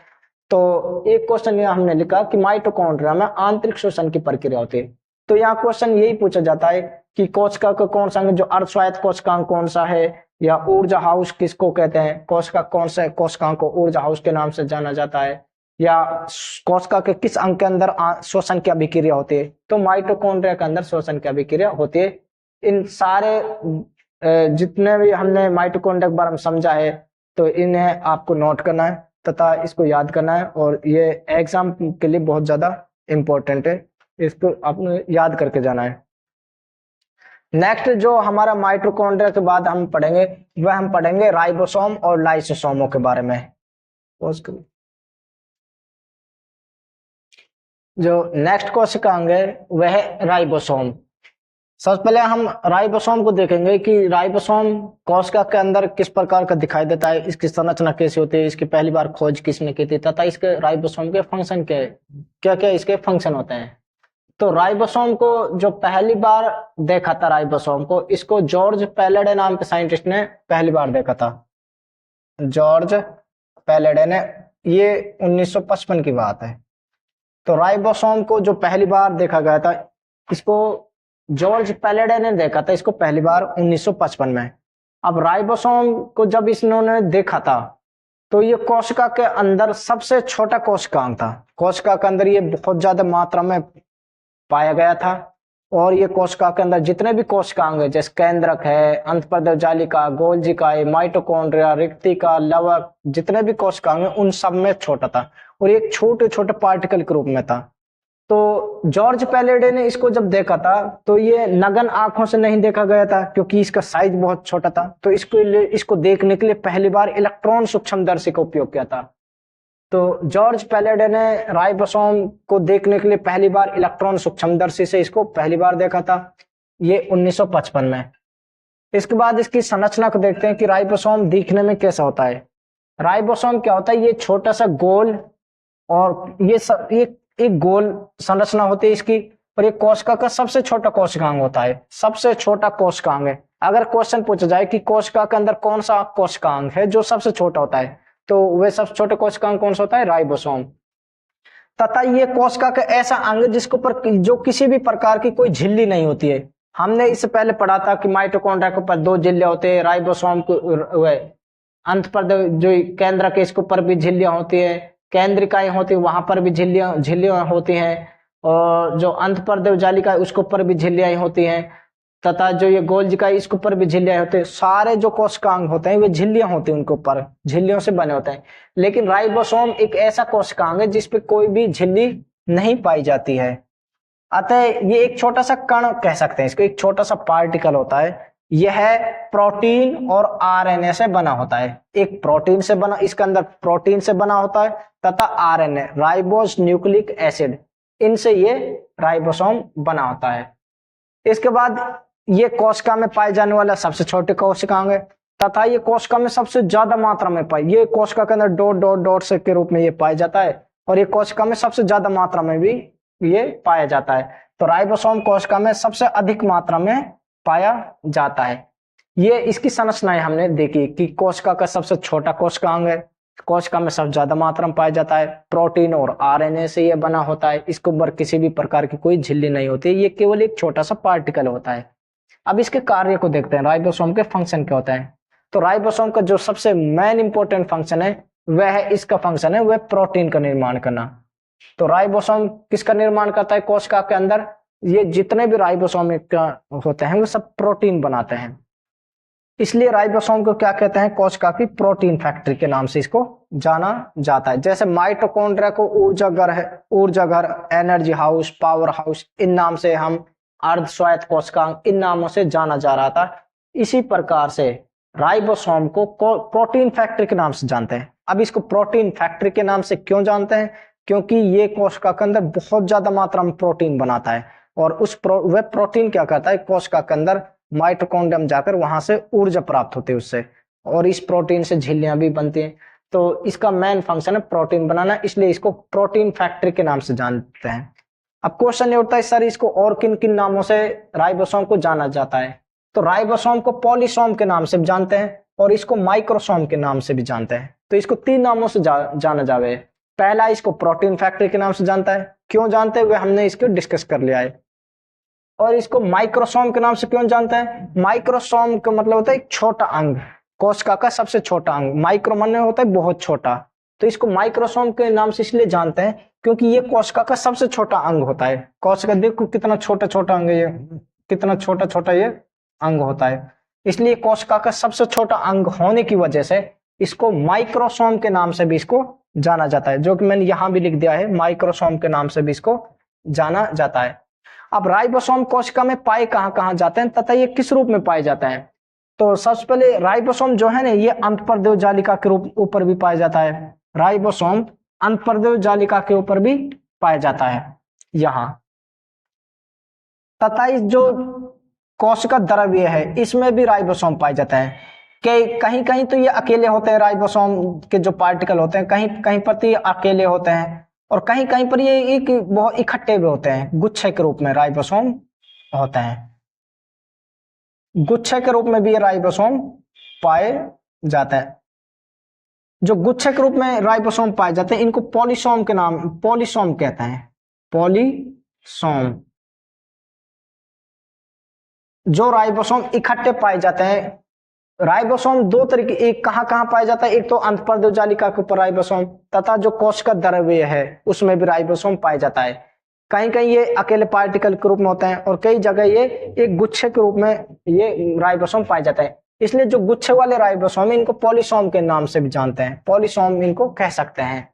तो एक क्वेश्चन यहाँ हमने लिखा कि माइटोकॉन्ड्रिया में आंतरिक शोषण की प्रक्रिया होती है। तो यहाँ क्वेश्चन यही पूछा जाता है कि कोशिका का कौन सा जो अर्धस्वायत्त कोशिकांग कौन सा है, या ऊर्जा हाउस किसको कहते हैं, कोशिका कौन से कोशिकांग को ऊर्जा हाउस के नाम से जाना जाता है, या कोशिका के किस अंग के अंदर शोषण की अभिक्रिया होती है। तो माइटोकॉन्ड्रिया के अंदर शोषण की अभिक्रिया होती है। इन सारे जितने भी हमने माइटोकॉन्ड्रिया के बारे में समझा है, तो इन्हें आपको नोट करना है तथा इसको याद करना है, और ये एग्जाम के लिए बहुत ज्यादा इंपॉर्टेंट है, इसको आपने याद करके जाना है। नेक्स्ट जो हमारा माइटोकॉन्ड्रिया के बाद हम पढ़ेंगे, वह हम पढ़ेंगे राइबोसोम और लाइसोसोमों के बारे में। जो नेक्स्ट कोशिकांग है वह है राइबोसोम। सबसे पहले हम राइबोसोम को देखेंगे कि राइबोसोम कोशिका के अंदर किस प्रकार का दिखाई देता है, इसकी संरचना कैसी होती है, इसकी पहली बार खोज किसने की थी, तथा इसके राइबोसोम के फंक्शन क्या क्या इसके फंक्शन होते हैं। तो राइबोसोम को जो पहली बार देखा था राइबोसोम को, इसको जॉर्ज पैलेडे नाम के साइंटिस्ट ने पहली बार देखा था। जॉर्ज पैलेडे ने, ये 1955 की बात है। तो राइबोसोम को जो पहली बार देखा गया था, इसको जॉर्ज पैलेडे ने देखा था, इसको पहली बार 1955 में। अब राइबोसोम को जब इन्होंने देखा था तो ये कोशिका के अंदर सबसे छोटा कोशिकांग था। कोशिका के अंदर ये बहुत ज्यादा मात्रा में पाया गया था, और ये कोशिका के अंदर जितने भी कोशिकांग है, जैसे केंद्रक है, अंतःपरदेव जालिका, गोल्जिका, माइटोकॉन्ड्रिया, रिक्तिका, लवक, जितने भी कोशिकांग है उन सब में छोटा था, और एक छोटे छोटे पार्टिकल के रूप में था। तो जॉर्ज पैलेडे ने इसको जब देखा था तो ये नगन आंखों से नहीं देखा गया था, क्योंकि इसका साइज बहुत छोटा था। तो इसको देखने के लिए पहली बार इलेक्ट्रॉन सूक्ष्मदर्शी का उपयोग किया था। तो जॉर्ज पैलेडे ने राइबोसोम को देखने के लिए पहली बार इलेक्ट्रॉन सूक्ष्मदर्शी से इसको पहली बार देखा था, ये 1955 में। इसके बाद इसकी संरचना को देखते हैं कि राइबोसोम दिखने में कैसा होता है। राइबोसोम क्या होता है, ये छोटा सा गोल, और ये एक गोल संरचना होती है इसकी, और ये कोशिका का सबसे छोटा कोशिकांग होता है, सबसे छोटा कोशिकांग है। अगर क्वेश्चन पूछा जाए कि कोशिका के अंदर कौन सा कोशिकांग है जो सबसे छोटा होता है, तो वह सबसे छोटे कोशिकांग कौन सा होता है, राइबोसोम। तथा ये कोशिका का ऐसा अंग जिसके ऊपर जो किसी भी प्रकार की कोई झिल्ली नहीं होती है। हमने इससे पहले पढ़ा था कि माइटोकॉन्ड्रिया के ऊपर 2 झिल्लियां होती है, राइबोसोम को अंत पर जो केंद्र के इसके ऊपर भी झिल्लियां होती है, केंद्रिकाएं होती है वहां पर भी झिल्लियां होती हैं, और जो अंतःपरदेव जालिका उसके ऊपर भी झिल्लियां होती हैं, तथा जो ये गोल्जिका इसके ऊपर भी झिल्लियां होती है। सारे जो कोशिकांग होते हैं वे झिल्लियां होती हैं, उनके ऊपर झिल्लियों से बने होते हैं। लेकिन राइबोसोम एक ऐसा कोशिकांग है जिसपे कोई भी झिल्ली नहीं पाई जाती है। अतः ये एक छोटा सा कण कह सकते हैं, इसको एक छोटा सा पार्टिकल होता है। यह प्रोटीन और आरएनए से बना होता है। एक प्रोटीन से बना, इसके अंदर प्रोटीन से बना होता है, तथा आरएनए राइबोस न्यूक्लिक एसिड, इनसे ये राइबोसोम बना होता है। इसके बाद ये कोशिका में पाए जाने वाला सबसे छोटे कोशिकांग है, तथा ये कोशिका में सबसे ज्यादा मात्रा में पाई, ये कोशिका के अंदर डॉट डॉट डॉट से के रूप में ये पाया जाता है, और ये कोशिका में सबसे ज्यादा मात्रा में भी ये पाया जाता है। तो राइबोसोम कोशिका में सबसे अधिक मात्रा में पाया जाता है। ये इसकी संरचनाएं हमने देखी कि कोशिका का सबसे छोटा कोशिकांग है, कोशिका में सबसे ज्यादा मात्रा में पाया जाता है, प्रोटीन और आरएनए से ये बना होता है, इसके ऊपर किसी भी प्रकार की कोई झिल्ली नहीं होती, ये केवल एक छोटा सा पार्टिकल होता है। अब इसके कार्य को देखते हैं, राइबोसोम के फंक्शन क्या होता है। तो राइबोसोम का जो सबसे मेन इंपॉर्टेंट फंक्शन है वह है, इसका फंक्शन है वह प्रोटीन का निर्माण करना। तो राइबोसोम किसका निर्माण करता है कोशिका के अंदर, ये जितने भी राइबोसोम होते हैं वो सब प्रोटीन बनाते हैं, इसलिए राइबोसोम को क्या कहते हैं, कोशिका की प्रोटीन फैक्ट्री के नाम से इसको जाना जाता है। जैसे माइटोकॉन्ड्रिया को ऊर्जा घर, एनर्जी हाउस, पावर हाउस, इन नाम से हम अर्ध स्वायत्त कोशिकांग इन नामों से जाना जा रहा था, इसी प्रकार से राइबोसोम को प्रोटीन फैक्ट्री के नाम से जानते हैं। अब इसको प्रोटीन फैक्ट्री के नाम से क्यों जानते हैं, क्योंकि ये कोशिका के अंदर बहुत ज्यादा मात्रा में प्रोटीन बनाता है, और वह प्रोटीन क्या करता है, कोशिका के अंदर माइटोकॉन्ड्रियम जाकर वहां से ऊर्जा प्राप्त होती है उससे, और इस प्रोटीन से झिल्लियां भी बनती हैं। तो इसका मेन फंक्शन है प्रोटीन बनाना, इसलिए इसको प्रोटीन फैक्ट्री के नाम से जानते हैं। अब क्वेश्चन ये उठता है सर इसको और किन किन नामों से राइबोसोम को जाना जाता है। तो राइबोसोम को पॉलीसोम के नाम से भी जानते हैं और इसको माइक्रोसोम के नाम से भी जानते हैं। तो इसको तीन नामों से जाना जावे। पहला इसको प्रोटीन फैक्ट्री के नाम से जानता है, क्यों जानते हुए हमने इसको डिस्कस कर लिया है। और इसको माइक्रोसोम के नाम से क्यों जानते हैं, माइक्रोसोम का मतलब होता है एक छोटा अंग, कोशिका का सबसे छोटा अंग, माइक्रो माने होता है बहुत छोटा, तो इसको माइक्रोसोम के नाम से इसलिए जानते हैं क्योंकि ये कोशिका का सबसे छोटा अंग होता है। कोशिका देखो कितना छोटा छोटा अंग है, ये कितना छोटा छोटा ये अंग होता है, इसलिए कोशिका का सबसे छोटा अंग होने की वजह से इसको माइक्रोसोम के नाम से भी इसको जाना जाता है, जो कि मैंने यहां भी लिख दिया है, माइक्रोसोम के नाम से भी इसको जाना जाता है। अब राइबोसोम कोशिका में पाए कहां कहां जाते हैं तथा ये किस रूप में पाए जाते हैं। तो सबसे पहले राइबोसोम जो है ना, ये अंतःपर्देव जालिका के रूप ऊपर भी पाया जाता है। राइबोसोम अंतःपर्देव जालिका के ऊपर भी पाया जाता है यहां, तथा इस जो कोशिका द्रव्य है इसमें भी राइबोसोम पाए जाता है। कहीं कहीं तो ये अकेले होते हैं, राइबोसोम के जो पार्टिकल होते हैं कहीं कहीं पर तो ये अकेले होते हैं, और कहीं कहीं पर ये एक बहुत इकट्ठे भी होते हैं, गुच्छे के रूप में राइबोसोम होते हैं, गुच्छे के रूप में भी ये राइबोसोम पाए जाते हैं। जो गुच्छे के रूप में राइबोसोम पाए जाते हैं इनको पॉलीसोम के नाम, पॉलीसोम कहते हैं, पॉलीसोम। जो राइबोसोम इकट्ठे पाए जाते हैं, राइबोसोम दो तरीके, एक कहां कहां पाया जाता है, एक तो अंतःपर्देव जालिका के ऊपर राइबोसोम, तथा जो कोशिका द्रव्य है उसमें भी राइबोसोम पाया जाता है। कहीं कहीं ये अकेले पार्टिकल के रूप में होते हैं और कई जगह ये एक गुच्छे के रूप में ये राइबोसोम पाए जाते हैं, इसलिए जो गुच्छे वाले राइबोसोम इनको पॉलीसोम के नाम से भी जानते हैं, पॉलीसोम इनको कह सकते हैं।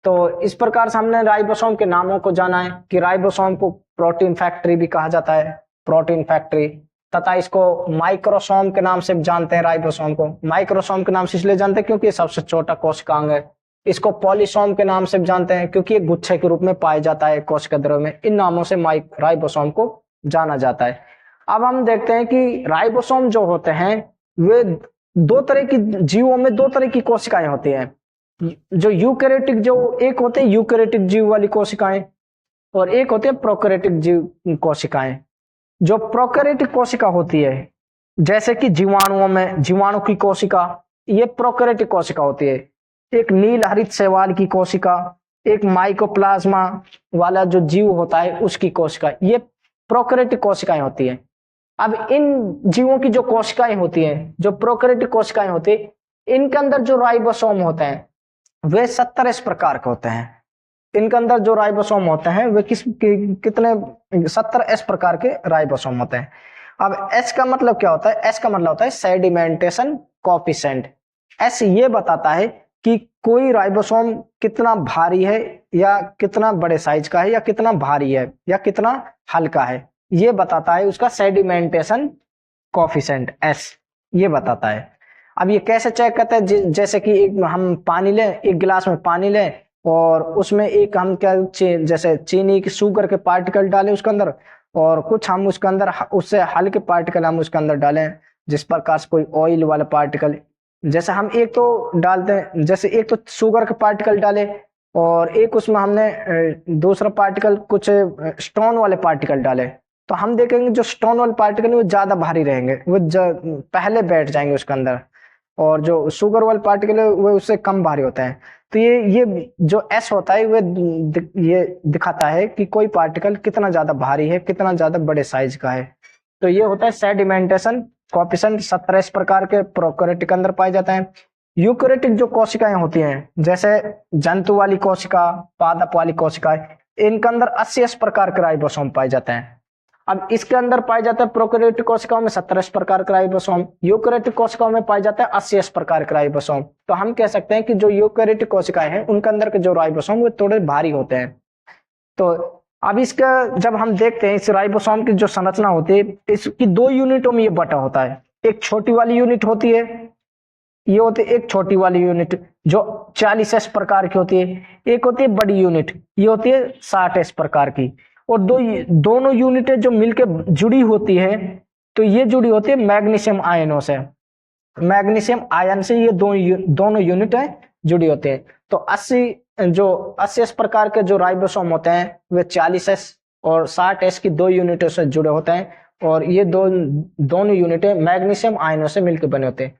तो इस प्रकार से हमने राइबोसोम के नामों को जाना है कि राइबोसोम को प्रोटीन फैक्ट्री भी कहा जाता है, प्रोटीन फैक्ट्री, तथा इसको माइक्रोसोम के नाम से भी जानते हैं। राइबोसोम को माइक्रोसोम के नाम से इसलिए जानते हैं क्योंकि ये सबसे छोटा कोशिकांग है। इसको पॉलीसोम के नाम से भी जानते हैं क्योंकि ये गुच्छे के रूप में पाया जाता है कोशिका द्रव्य में। इन नामों से राइबोसोम को जाना जाता है। अब हम देखते हैं कि राइबोसोम जो होते हैं वे दो तरह की, जीवों में दो तरह की कोशिकाएं होती हैं। जो यूकैरियोटिक, जो एक होते हैं यूकैरियोटिक जीव वाली कोशिकाएं और एक होते हैं प्रोकैरियोटिक जीव कोशिकाएं। जो प्रोकैरियोटिक कोशिका होती है, जैसे कि जीवाणुओं में जीवाणु की कोशिका, ये प्रोकैरियोटिक कोशिका होती है। एक नील हरित शैवाल की कोशिका, एक माइकोप्लाज्मा वाला जो जीव होता है उसकी कोशिका, ये प्रोकैरियोटिक कोशिकाएं होती है। अब इन जीवों की जो कोशिकाएं होती हैं, जो प्रोकैरियोटिक कोशिकाएं होती है, इनके अंदर जो राइबोसोम होते हैं वे 70 इस प्रकार के होते हैं। इनके अंदर जो राइबोसोम होते हैं वे कितने 70 एस प्रकार के राइबोसोम होते हैं। अब एस का मतलब क्या होता है, एस का मतलब होता है सेडिमेंटेशन कोएफिशिएंट। एस ये बताता है कि कोई राइबोसोम कितना भारी है या कितना बड़े साइज का है या कितना भारी है या कितना हल्का है, ये बताता है उसका सेडिमेंटेशन कोएफिशिएंट एस, ये बताता है। अब ये कैसे चेक करते हैं, जैसे कि एक हम पानी लें, एक गिलास में पानी लें और उसमें एक हम क्या जैसे चीनी की शुगर के पार्टिकल डालें उसके अंदर, और कुछ हम उसके अंदर उससे हल्के पार्टिकल हम उसके अंदर डालें, जिस प्रकार से कोई ऑयल वाला पार्टिकल, जैसे हम एक तो डालते हैं, जैसे एक तो शुगर के पार्टिकल डाले और एक उसमें हमने दूसरा पार्टिकल कुछ स्टोन वाले पार्टिकल डाले, तो हम देखेंगे जो स्टोन वाले पार्टिकल वो ज्यादा भारी रहेंगे, वो पहले बैठ जाएंगे उसके अंदर, और जो शुगर वाले पार्टिकल है वो उससे कम भारी होते हैं। तो ये जो एस होता है ये दिखाता है कि कोई पार्टिकल कितना ज्यादा भारी है, कितना ज्यादा बड़े साइज का है। तो ये होता है सेडिमेंटेशन कोएफिशिएंट। 17 इस प्रकार के प्रोकैरियोटिक के अंदर पाए जाते हैं। यूकैरियोटिक जो कोशिकाएं होती हैं, जैसे जंतु वाली कोशिका, पादप वाली कोशिकाएं, इनके अंदर 80 इस प्रकार के राइबोसोम पाए जाते हैं। अब इसके अंदर पाए जाते हैं प्रोकैरियोटिक कोशिकाओं में 17 प्रकार के राइबोसोम, यूकैरियोटिक कोशिकाओं में पाए जाते हैं 80 प्रकार के राइबोसोम। तो हम कह सकते हैं कि जो यूकैरियोटिक कोशिकाएं हैं उनके अंदर के जो राइबोसोम वो थोड़े भारी होते हैं। तो अब इसका जब हम देखते हैं इस राइबोसोम की जो संरचना होती है, इसकी 2 यूनिटों में ये बटा होता है। एक छोटी वाली यूनिट होती है, ये होती है एक छोटी वाली यूनिट जो 40 प्रकार की होती है, एक होती है बड़ी यूनिट, ये होती है 60 प्रकार की। और दोनों यूनिटें जो मिलकर जुड़ी होती है, तो ये जुड़ी होती है मैग्नीशियम आयनों से। मैग्नीशियम आयन से ये दोनों यूनिटें जुड़ी होती हैं। तो 80 प्रकार के जो राइबोसोम होते हैं वे 40S और 60S की 2 यूनिटों से जुड़े होते हैं, और ये दोनों यूनिटें मैग्नीशियम आयनों से मिलकर बने होते हैं।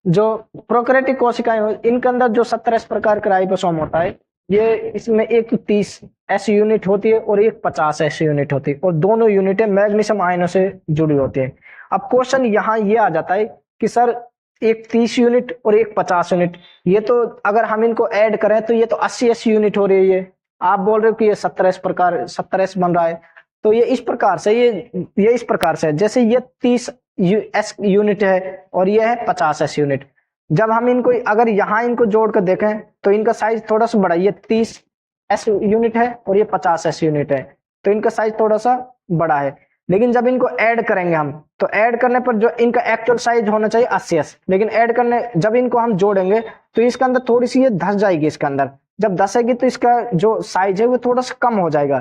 जो प्रोकैरियोटिक कोशिकाएं इनके अंदर जो 17 प्रकार का राइबोसोम होता है, ये इसमें एक 30S यूनिट होती है और एक 50S यूनिट होती है, और दोनों यूनिटें मैग्नीशियम आयनों से जुड़ी होती है। अब क्वेश्चन यहाँ ये आ जाता है कि सर एक 30 यूनिट और एक 50 यूनिट, ये तो अगर हम इनको ऐड करें तो ये तो 80S यूनिट हो रही है, आप बोल रहे हो कि ये 17S बन रहा है। तो ये इस प्रकार से ये इस प्रकार से जैसे ये 30S यूनिट है और ये है 50S यूनिट। जब हम इनको अगर यहाँ इनको जोड़ कर देखें तो इनका साइज थोड़ा सा बड़ा, ये 30S यूनिट है और ये 50S यूनिट है, तो इनका साइज थोड़ा सा बड़ा है। लेकिन जब इनको ऐड करेंगे हम, तो ऐड करने पर जो इनका एक्चुअल साइज होना चाहिए 80S, लेकिन ऐड करने जब इनको हम जोड़ेंगे तो इसके अंदर थोड़ी सी ये धस जाएगी इसके अंदर। जब धसेगी तो इसका जो साइज है वो थोड़ा सा कम हो जाएगा।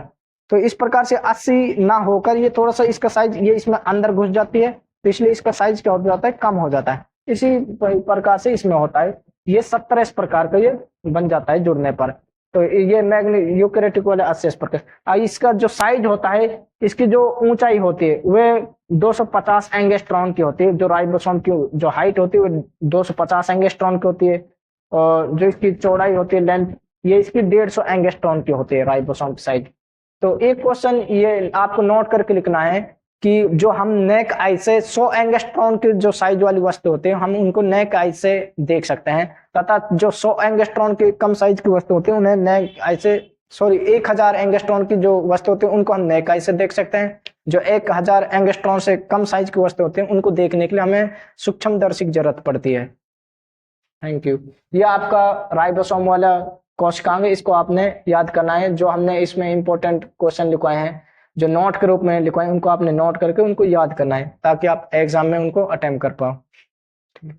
तो इस प्रकार से 80 ना होकर ये थोड़ा सा इसका साइज ये इसमें अंदर घुस जाती है, तो इसलिए इसका साइज क्या हो जाता है, कम हो जाता है। इसी प्रकार से इसमें होता है, ये 17 प्रकार का ये बन जाता है जुड़ने पर। तो ये यूकैरियोटिक वाले 80 प्रकार। इसका जो साइज होता है, इसकी जो ऊंचाई होती है वह 250 एंगस्ट्रॉन की होती है। जो राइबोसोम की जो हाइट होती है वो 250 एंगस्ट्रॉन की होती है, और जो इसकी चौड़ाई होती है, लेंथ, ये इसकी 150 एंगस्ट्रॉन की होती है राइबोसोम की साइज। तो एक क्वेश्चन ये आपको नोट करके लिखना है कि जो हम नेक आई से 100 एंगस्ट्रॉन की जो साइज वाली वस्तु होती है, हम उनको नेक आई से देख सकते हैं, तथा जो 100 एंगस्ट्रॉन की कम साइज की वस्तु होती है उन्हें नेक आई से 1000 एंगस्ट्रॉन की जो वस्तु होती है उनको हम नेक आई से देख सकते हैं। जो 1000 एंगस्ट्रॉन से कम साइज की वस्तु होती है उनको देखने के लिए हमें सूक्ष्मदर्शी की जरूरत पड़ती है। Thank you. ये आपका राइबोसोम वाला कोशिकांग, इसको आपने याद करना है। जो हमने इसमें इंपॉर्टेंट क्वेश्चन लिखवाए हैं, जो नोट के रूप में लिखवाए, उनको आपने नोट करके उनको याद करना है, ताकि आप एग्जाम में उनको अटेम्प्ट कर पाओ। ठीक है।